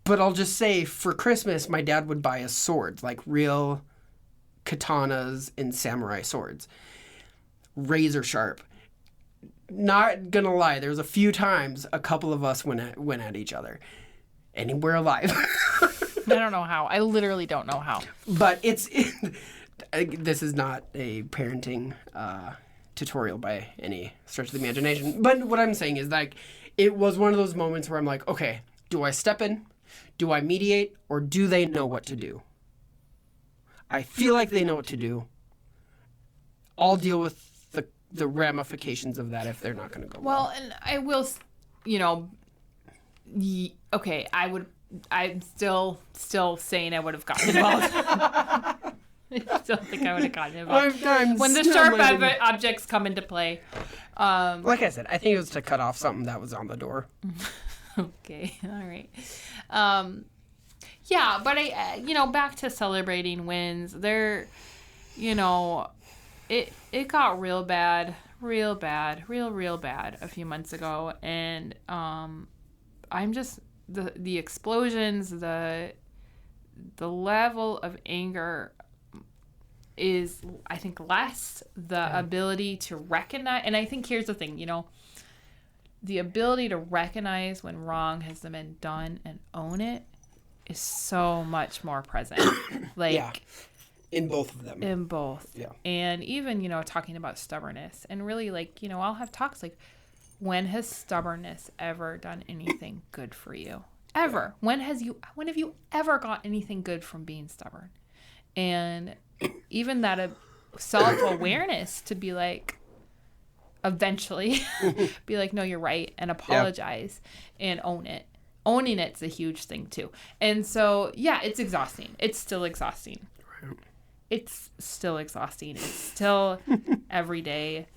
but I'll just say for Christmas, my dad would buy us swords, like real katanas and samurai swords. Razor sharp. Not gonna lie, there was a few times a couple of us went at each other. And we're alive. I don't know how. I literally don't know how. But this is not a parenting tutorial by any stretch of the imagination. But what I'm saying is, like, it was one of those moments where I'm like, okay, do I step in? Do I mediate? Or do they know what to do? I feel like they know what to do. I'll deal with the ramifications of that if they're not going to go well. Well, and I will, okay, I'm still saying I would have gotten involved. I still think I would have gotten involved. When the sharp objects come into play. Like I said, I think it was to cut off something that was on the door. Okay, all right. Yeah, but back to celebrating wins. It got real bad a few months ago, and I'm just the explosions, the level of anger is, I think, less. The ability to recognize, and I think here's the thing, the ability to recognize when wrong has been done and own it is so much more present. In both of them. In both. Yeah. And even, talking about stubbornness, and really, I'll have talks like, when has stubbornness ever done anything good for you? Ever. When have you ever got anything good from being stubborn? And even that self-awareness to be like, eventually be like, no, you're right, and apologize and own it. Owning it's a huge thing too. And so, it's exhausting. It's still exhausting. Right. It's still exhausting. It's still every day.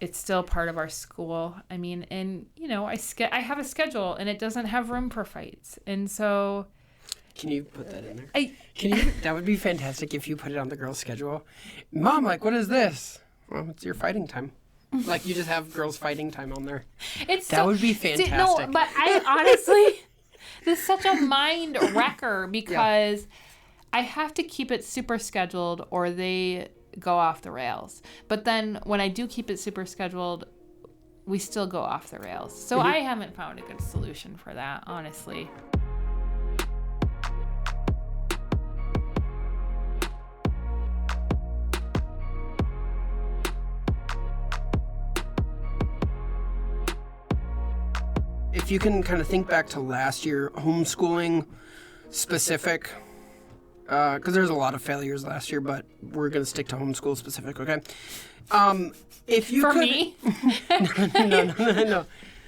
It's still part of our school. I mean, and I have a schedule, and it doesn't have room for fights. And so, can you put that in there? That would be fantastic if you put it on the girls' schedule. Mom, what is this? Well, it's your fighting time. Like, you just have girls' fighting time on there. That would be fantastic. No, but I honestly, this is such a mind wrecker because I have to keep it super scheduled or they go off the rails. But then when I do keep it super scheduled, we still go off the rails. So I haven't found a good solution for that, honestly. If you can kind of think back to last year, homeschooling specific, because there's a lot of failures last year, but we're going to stick to homeschool specific, okay? If you For could... me?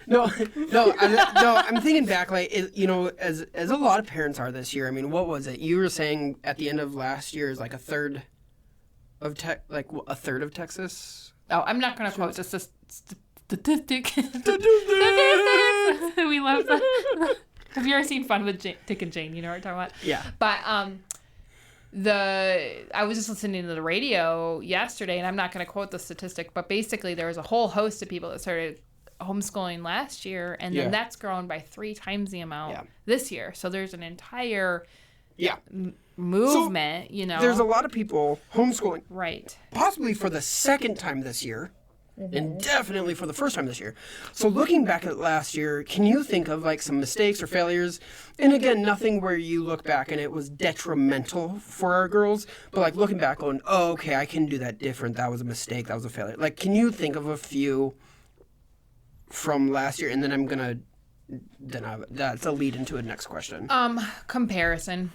No, I'm thinking back, as a lot of parents are this year. I mean, what was it? You were saying at the end of last year is like a third of Texas? Oh, I'm not going to quote just a statistic. We love that. Have you ever seen Fun with Dick and Jane? You know what I'm talking about? Yeah. But I was just listening to the radio yesterday, and I'm not going to quote the statistic, but basically there was a whole host of people that started homeschooling last year, and then that's grown by 3 times the amount this year. So there's an entire movement, so, There's a lot of people homeschooling. Right. Possibly for the second time this year. And definitely for the first time this year. So looking back at last year, can you think of some mistakes or failures? And again, nothing where you look back and it was detrimental for our girls, but looking back going, oh, okay, I can do that different. That was a mistake. That was a failure. Can you think of a few from last year? And then that's a lead into a next question. Comparison.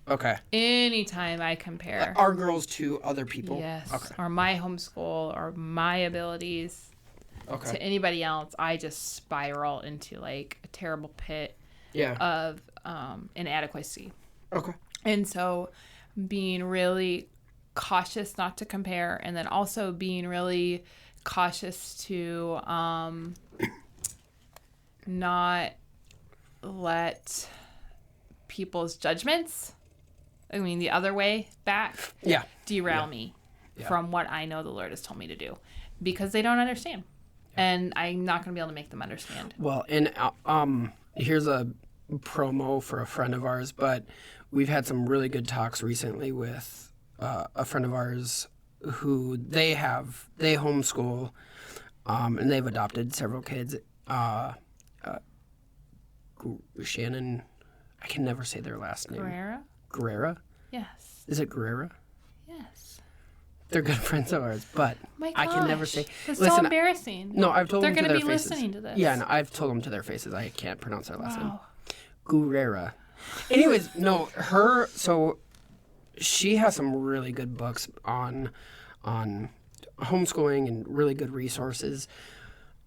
Okay. Anytime I compare our girls to other people. Yes. Okay. Or my homeschool or my abilities to anybody else, I just spiral into a terrible pit of inadequacy. Okay. And so being really cautious not to compare, and then also being really cautious to not let people's judgments, the other way back, derail me from what I know the Lord has told me to do, because they don't understand, and I'm not going to be able to make them understand. Well, and here's a promo for a friend of ours, but we've had some really good talks recently with a friend of ours who they homeschool, and they've adopted several kids. Shannon, I can never say their last name. Guerrera? Yes. Is it Guerrera? Yes. They're good friends of ours, but I can never say. It's so embarrassing. No, I've told them to their faces. They're going to be listening to this. Yeah, no, I've told them to their faces. I can't pronounce their last name. Guerrera. Anyways, no, so she has some really good books on homeschooling and really good resources.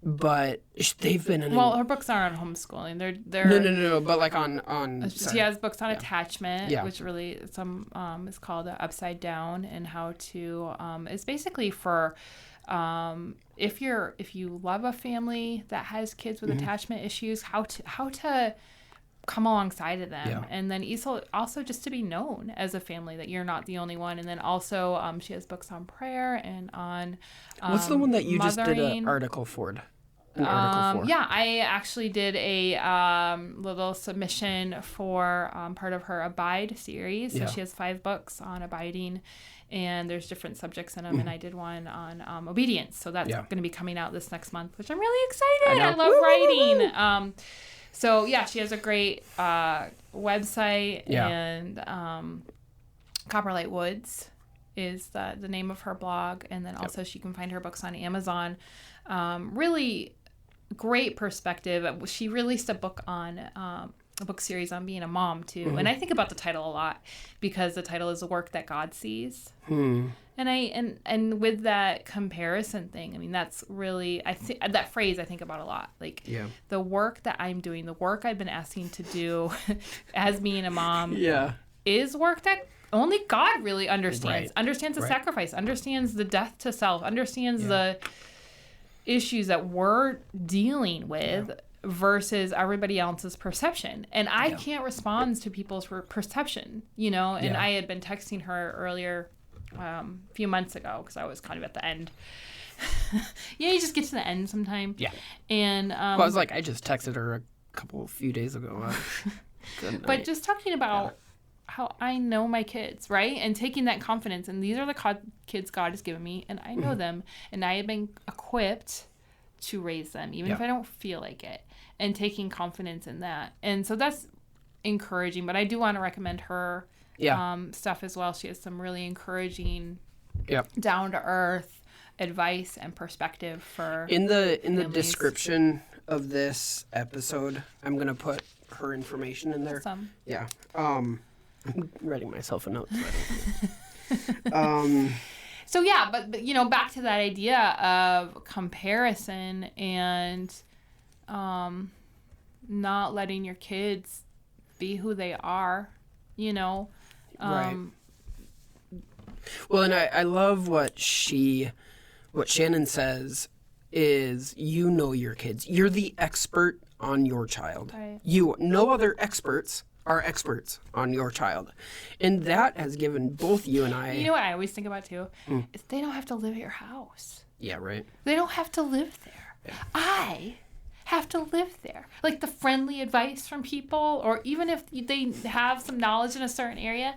But they've been in. Well, her books aren't on homeschooling. They're No. But like on. She has books on attachment, Yeah. which really is called Upside Down, and how to. It's basically for, if you love a family that has kids with attachment issues, how to come alongside of them, and then also just to be known as a family that you're not the only one, and then also she has books on prayer and on. What's the one that you mothering. just did an article for? Yeah, I actually did a little submission for part of her Abide series. So she has 5 books on abiding, and there's different subjects in them. And I did one on obedience. So that's going to be coming out this next month, which I'm really excited. I love writing. So yeah, she has a great website, and Copperlight Woods is the name of her blog, and then also she can find her books on Amazon. Really great perspective. She released a book on a book series on being a mom too, and I think about the title a lot because the title is "The Work That God Sees." And with that comparison thing, I mean, that's really that phrase I think about a lot. Like the work that I'm doing, the work I've been asking to do as being a mom, is work that only God really understands. Understands the sacrifice, understands the death to self, understands the issues that we're dealing with versus everybody else's perception. And I can't respond to people's perception, and I had been texting her earlier a few months ago because I was kind of at the end. You just get to the end sometime. And I was like, I just texted her a few days ago. But just talking about how I know my kids, right? And taking that confidence. And these are the kids God has given me, and I know them, and I have been equipped to raise them, even if I don't feel like it, and taking confidence in that. And so that's encouraging, but I do want to recommend her stuff as well. She has some really encouraging, down-to-earth advice and perspective for in the description of this episode. I'm going to put her information in there. Awesome. Yeah. I'm writing myself a note. So yeah, but back to that idea of comparison and not letting your kids be who they are, Right. Well, and I love what Shannon says is, your kids. You're the expert on your child. Right. No other experts are experts on your child. And that has given both you and I... You know what I always think about, too? Is they don't have to live at your house. Yeah, right. They don't have to live there. Yeah. I have to live there. Like the friendly advice from people, or even if they have some knowledge in a certain area,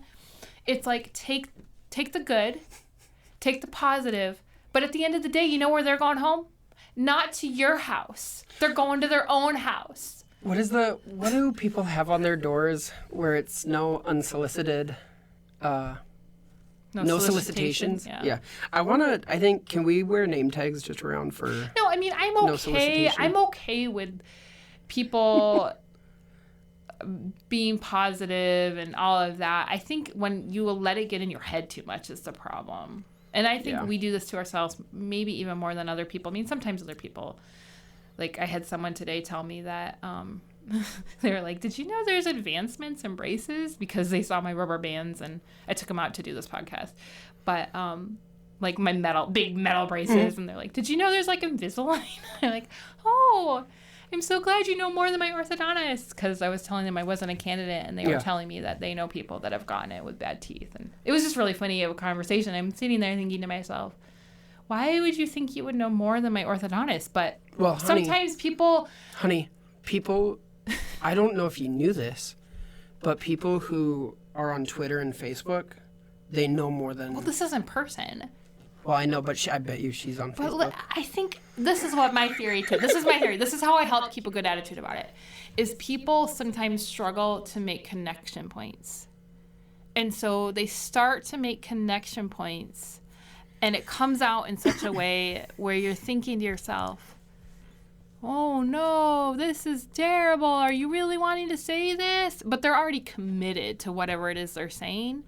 it's like take the good, take the positive, but at the end of the day, you know where they're going home? Not to your house. They're going to their own house. What do people have on their doors where it's no unsolicited, no solicitations? Yeah. I think, can we wear name tags just around for... No, I mean, I'm okay. I'm okay with people being positive and all of that. I think when you let it get in your head too much is the problem. And I think we do this to ourselves, maybe even more than other people. I mean, sometimes other people... Like, I had someone today tell me that they were like, did you know there's advancements in braces? Because they saw my rubber bands, and I took them out to do this podcast. But, like, my big metal braces, and they're like, did you know there's, like, Invisalign? I'm like, oh, I'm so glad you know more than my orthodontist. Because I was telling them I wasn't a candidate, and they were telling me that they know people that have gotten it with bad teeth. And it was just really funny of a conversation. I'm sitting there thinking to myself, why would you think you would know more than my orthodontist? But sometimes people... Honey, I don't know if you knew this, but people who are on Twitter and Facebook, they know more than... Well, this is in person. Well, I know, but I bet you she's on Facebook. But I think this is what my theory too. This is my theory. This is how I help keep a good attitude about it. Is people sometimes struggle to make connection points. And so they start to make connection points, and it comes out in such a way where you're thinking to yourself, oh no, this is terrible. Are you really wanting to say this? But they're already committed to whatever it is they're saying.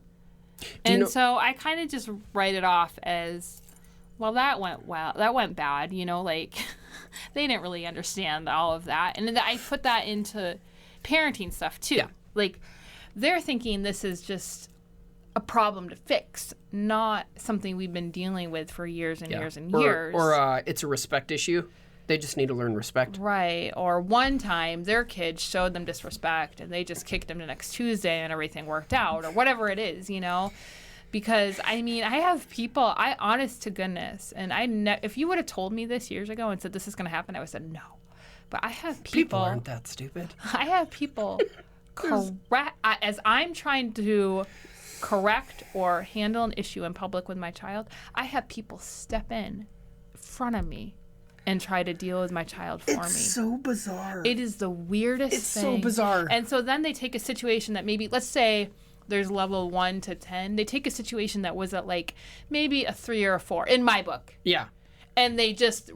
And so I kind of just write it off as, well, that went bad, like they didn't really understand all of that. And then I put that into parenting stuff too. Yeah. Like they're thinking this is just a problem to fix, not something we've been dealing with for years and years and years. Or it's a respect issue. They just need to learn respect. Right. Or one time their kids showed them disrespect and they just kicked them to next Tuesday and everything worked out, or whatever it is, Because, I have people, honest to goodness, and if you would have told me this years ago and said this is going to happen, I would have said no. But I have people... People aren't that stupid. I have people correct... As I'm trying to correct or handle an issue in public with my child, I have people step in front of me and try to deal with my child for me. It's so bizarre. It is the weirdest thing. It's so bizarre. And so then they take a situation that maybe, let's say there's level 1 to 10. They take a situation that was at maybe a 3 or a 4 in my book. Yeah. And they just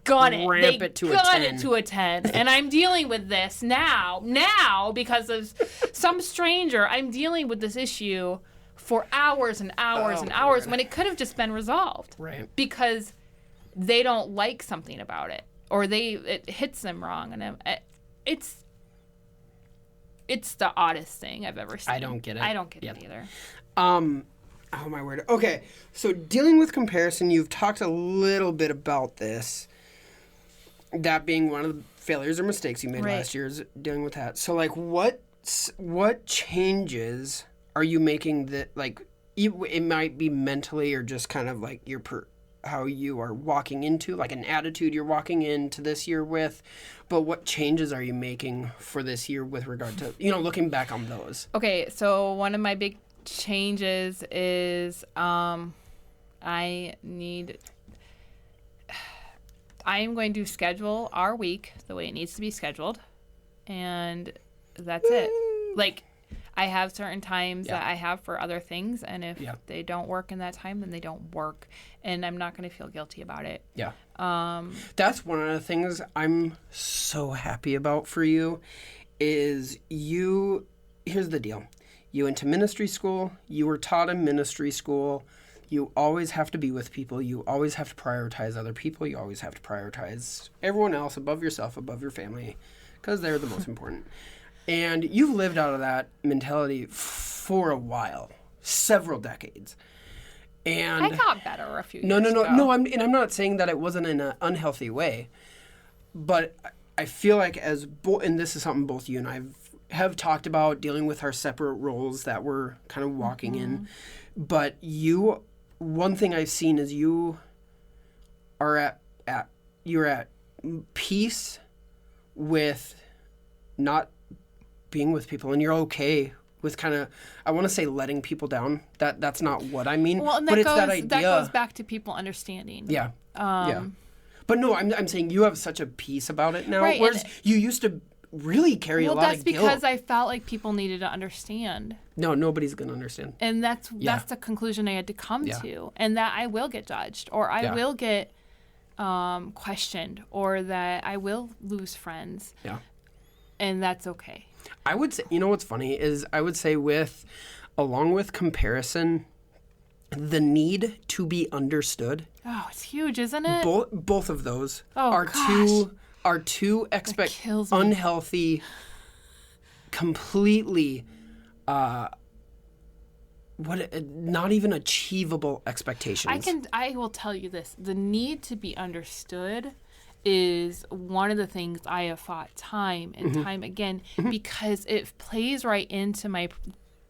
gun it. Ramp it to a 10. Gun it to a 10. And I'm dealing with this now because of some stranger. I'm dealing with this issue for hours and hours and hours when it could have just been resolved. Right. Because they don't like something about it, or it hits them wrong, and it's the oddest thing I've ever seen. I don't get it. I don't get it either. Oh my word. Okay, so dealing with comparison, you've talked a little bit about this. That being one of the failures or mistakes you made last year is dealing with that. So what changes are you making that it might be mentally or just kind of like how you are walking into, like an attitude you're walking into this year with, but what changes are you making for this year with regard to, looking back on those? Okay, so one of my big changes is I am going to schedule our week the way it needs to be scheduled, and that's it. I have certain times that I have for other things, and if they don't work in that time, then they don't work, and I'm not going to feel guilty about it. Yeah. That's one of the things I'm so happy about for you is here's the deal. You went to ministry school. You were taught in ministry school. You always have to be with people. You always have to prioritize other people. You always have to prioritize everyone else above yourself, above your family, because they're the most important. And you've lived out of that mentality for a while, several decades. And I got better a few years ago. No, I'm not saying that it wasn't in an unhealthy way, but I feel like and this is something both you and I have talked about, dealing with our separate roles that we're kind of walking in. But one thing I've seen is you are you're at peace with not being with people, and you're okay with kind of, I want to say, letting people down. That's not what I mean. Well, and but it's that idea. That goes back to people understanding. Yeah. But no, I'm saying you have such a peace about it now, right, whereas you used to really carry a lot of guilt. Well, that's because I felt like people needed to understand. No, nobody's going to understand. And that's the conclusion I had to come to, and that I will get judged, or I will get questioned, or that I will lose friends. Yeah. And that's okay. I would say, what's funny is I would say along with comparison, the need to be understood. Oh, it's huge, isn't it? Both of those are two unhealthy, completely, not even achievable expectations. I will tell you this: the need to be understood is one of the things I have fought time and time again, because it plays right into my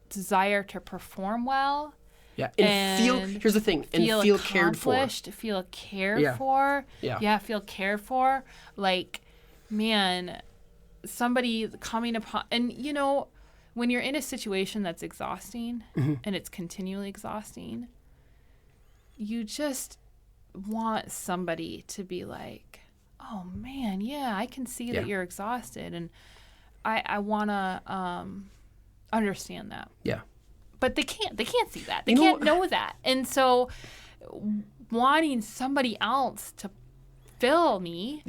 desire to perform well. Yeah, here's the thing, feel cared for. Feel cared for. Yeah, feel cared for. Like, man, somebody coming upon, and when you're in a situation that's exhausting and it's continually exhausting, you just want somebody to be like, oh man, yeah, I can see that you're exhausted, and I want to understand that. Yeah. But they can't see that. They can't know that. And so wanting somebody else to fill me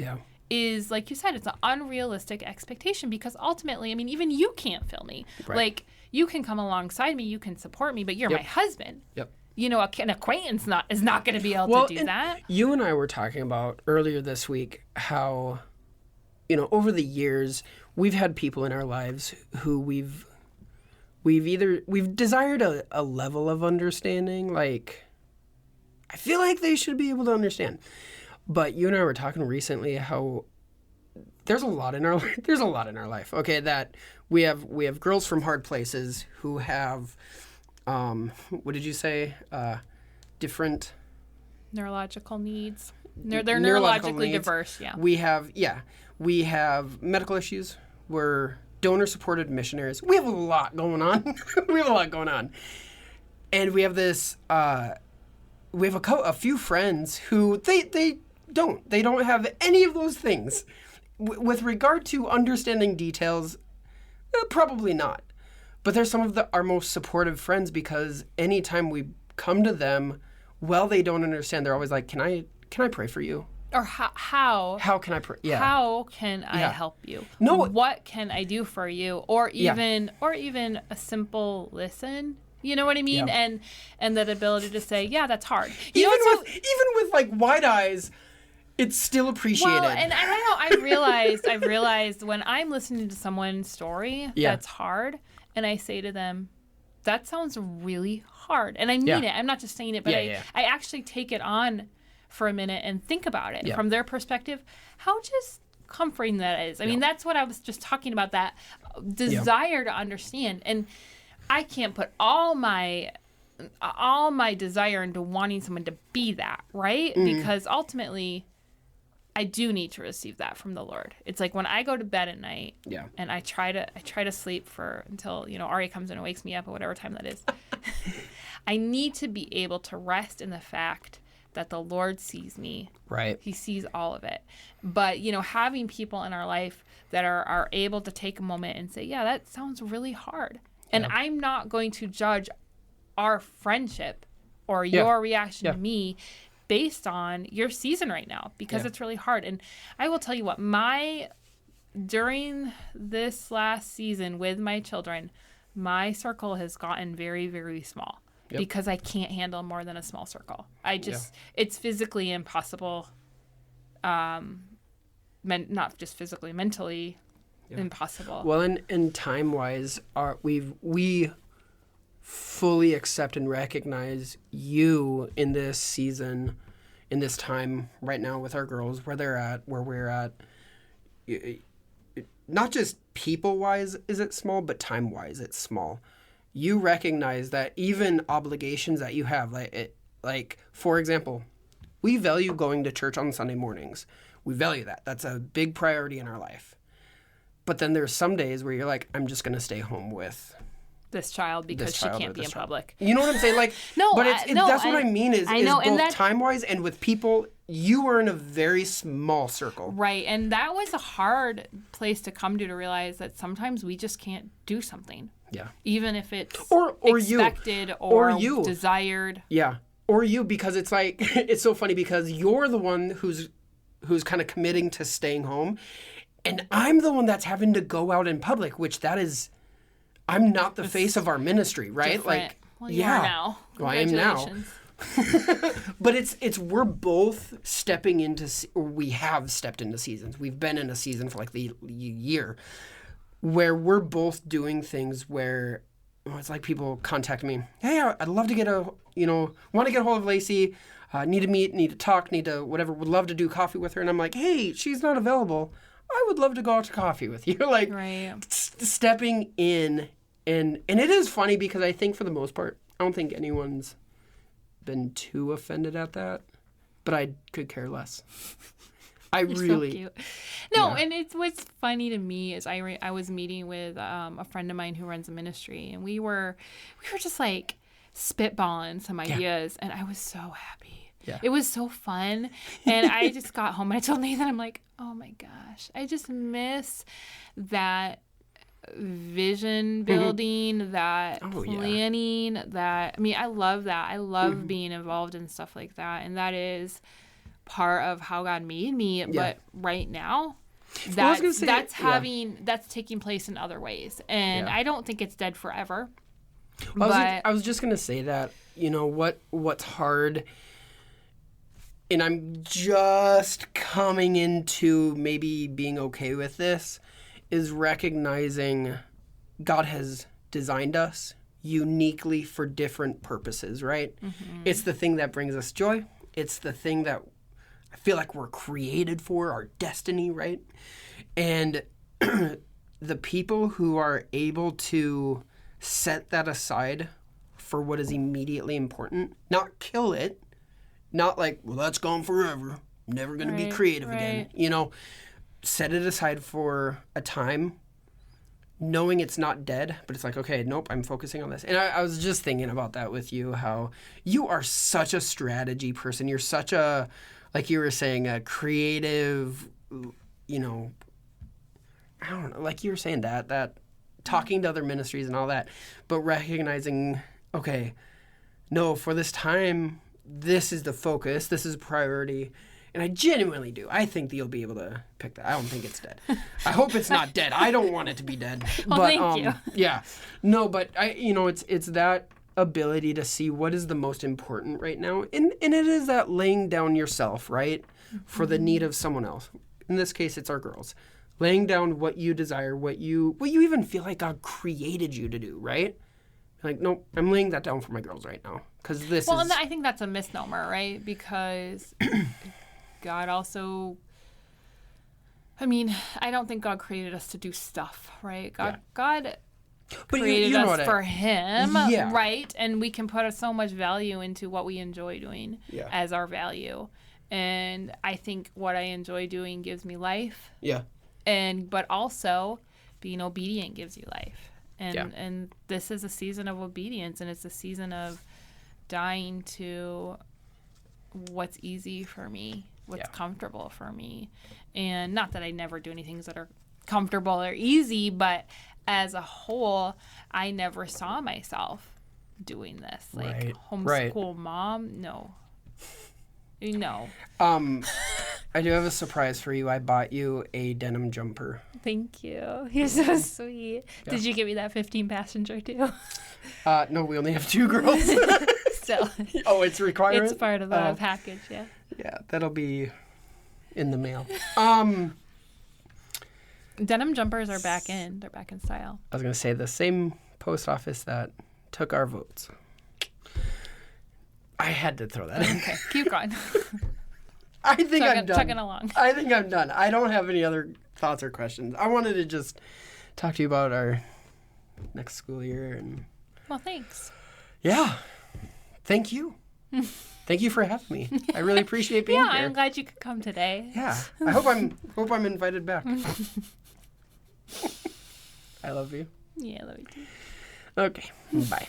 is, like you said, it's an unrealistic expectation, because ultimately, I mean, even you can't fill me. Right. Like, you can come alongside me, you can support me, but you're my husband. Yep. You know, an acquaintance is not going to be able to do that. You and I were talking about earlier this week how, you know, over the years, we've had people in our lives who we've desired a level of understanding. Like, I feel like they should be able to understand. But you and I were talking recently how there's a lot in our life. Okay, that we have girls from hard places who have, what did you say? Different neurological needs. They're neurologically diverse. Yeah. We have medical issues. We're donor-supported missionaries. We have a lot going on. And we have this. We have a few friends who they don't have any of those things. With regard to understanding details, probably not. But they're some of our most supportive friends, because anytime we come to them, they don't understand. They're always like, "Can I pray for you?" Or how can I pray? Yeah. How can I help you? No. What can I do for you? Or even a simple listen. You know what I mean? Yeah. And that ability to say, yeah, that's hard. Even with like wide eyes, it's still appreciated. Well, and I don't know. I've realized when I'm listening to someone's story that's hard, and I say to them, that sounds really hard. And I mean it. I'm not just saying it, but I actually take it on for a minute and think about it from their perspective. How just comforting that is. I mean, that's what I was just talking about, that desire to understand. And I can't put all my desire into wanting someone to be that, right? Because ultimately, I do need to receive that from the Lord. It's like when I go to bed at night, and I try to sleep until Ari comes in and wakes me up at whatever time that is. I need to be able to rest in the fact that the Lord sees me. Right. He sees all of it. But having people in our life that are able to take a moment and say, yeah, that sounds really hard. And I'm not going to judge our friendship or your reaction to me based on your season right now, because it's really hard. And I will tell you what, during this last season with my children, my circle has gotten very, very small because I can't handle more than a small circle. It's physically impossible, not just physically, mentally impossible. Well, and time-wise, we fully accept and recognize you in this season, in this time right now with our girls, where they're at, where we're at. Not just people-wise is it small, but time-wise it's small. You recognize that even obligations that you have, like for example, we value going to church on Sunday mornings. We value that. That's a big priority in our life. But then there's some days where you're like, I'm just going to stay home with this child because she can't be in public. You know what I'm saying? Like, no, but that's what I mean is both time-wise and with people, you are in a very small circle. Right, and that was a hard place to come to realize that sometimes we just can't do something. Yeah. Even if it's expected or desired. Yeah, or you, because it's like, it's so funny because you're the one who's kind of committing to staying home, and I'm the one that's having to go out in public, which that is... I'm not the face of our ministry, right? Different. Like, well, you are now. Well, I am now. But it's we're both stepping into, or we have stepped into seasons. We've been in a season for like the year where we're both doing things where it's like people contact me. Hey, I'd love to want to get a hold of Lacey. Need to meet, need to talk, need to whatever. Would love to do coffee with her. And I'm like, hey, she's not available. I would love to go out to coffee with you. Like stepping in. And it is funny because I think for the most part, I don't think anyone's been too offended at that, but I could care less. You're so cute. No, and it's what's funny to me is I was meeting with a friend of mine who runs a ministry, and we were just like spitballing some ideas, and I was so happy. Yeah. It was so fun, and I just got home and I told Nathan, I'm like, oh my gosh, I just miss that vision building, that planning, that, I mean, I love that. I love being involved in stuff like that, and that is part of how God made me. But right now, that's taking place in other ways, and I don't think it's dead forever. I was just gonna say that, you know, what's hard, and I'm just coming into maybe being okay with this, is recognizing God has designed us uniquely for different purposes, right? Mm-hmm. It's the thing that brings us joy. It's the thing that I feel like we're created for, our destiny, right? And the people who are able to set that aside for what is immediately important, not kill it, not like, well, that's gone forever, never going to be creative again, you know, set it aside for a time, knowing it's not dead, but it's like, okay, nope, I'm focusing on this. And I was just thinking about that with you, how you are such a strategy person. You're such a, like you were saying, a creative, you know, I don't know, like you were saying that talking to other ministries and all that, but recognizing, okay, no, for this time, this is the focus, this is a priority. And I genuinely do. I think that you'll be able to pick that. I don't think it's dead. I hope it's not dead. I don't want it to be dead. Well, but thank you. Yeah. No, but it's that ability to see what is the most important right now. And it is that laying down yourself, right? For the need of someone else. In this case, it's our girls. Laying down what you desire, what you even feel like God created you to do, right? Like, nope, I'm laying that down for my girls right now. Because and I think that's a misnomer, right? Because God also, I mean, I don't think God created us to do stuff, right? God created us for Him, right? And we can put so much value into what we enjoy doing as our value. And I think what I enjoy doing gives me life. Yeah. But also being obedient gives you life. And this is a season of obedience, and it's a season of dying to what's easy for me, what's comfortable for me. And not that I never do any things that are comfortable or easy, but as a whole, I never saw myself doing this. Like homeschool mom, no. I do have a surprise for you. I bought you a denim jumper. Thank you. You're so sweet. Yeah. Did you give me that 15-passenger too? No, we only have 2 girls. Still. Oh, it's required? It's part of the package, yeah. Yeah, that'll be in the mail. Denim jumpers are back in. They're back in style. I was going to say the same post office that took our votes. I had to throw that in. Okay, keep going. I think I'm done. Chugging along. I think I'm done. I don't have any other thoughts or questions. I wanted to just talk to you about our next school year. Well, thanks. Yeah. Thank you. Thank you for having me. I really appreciate being here. Yeah, I'm glad you could come today. Yeah. I hope I'm invited back. I love you. Yeah, I love you too. Okay. Bye.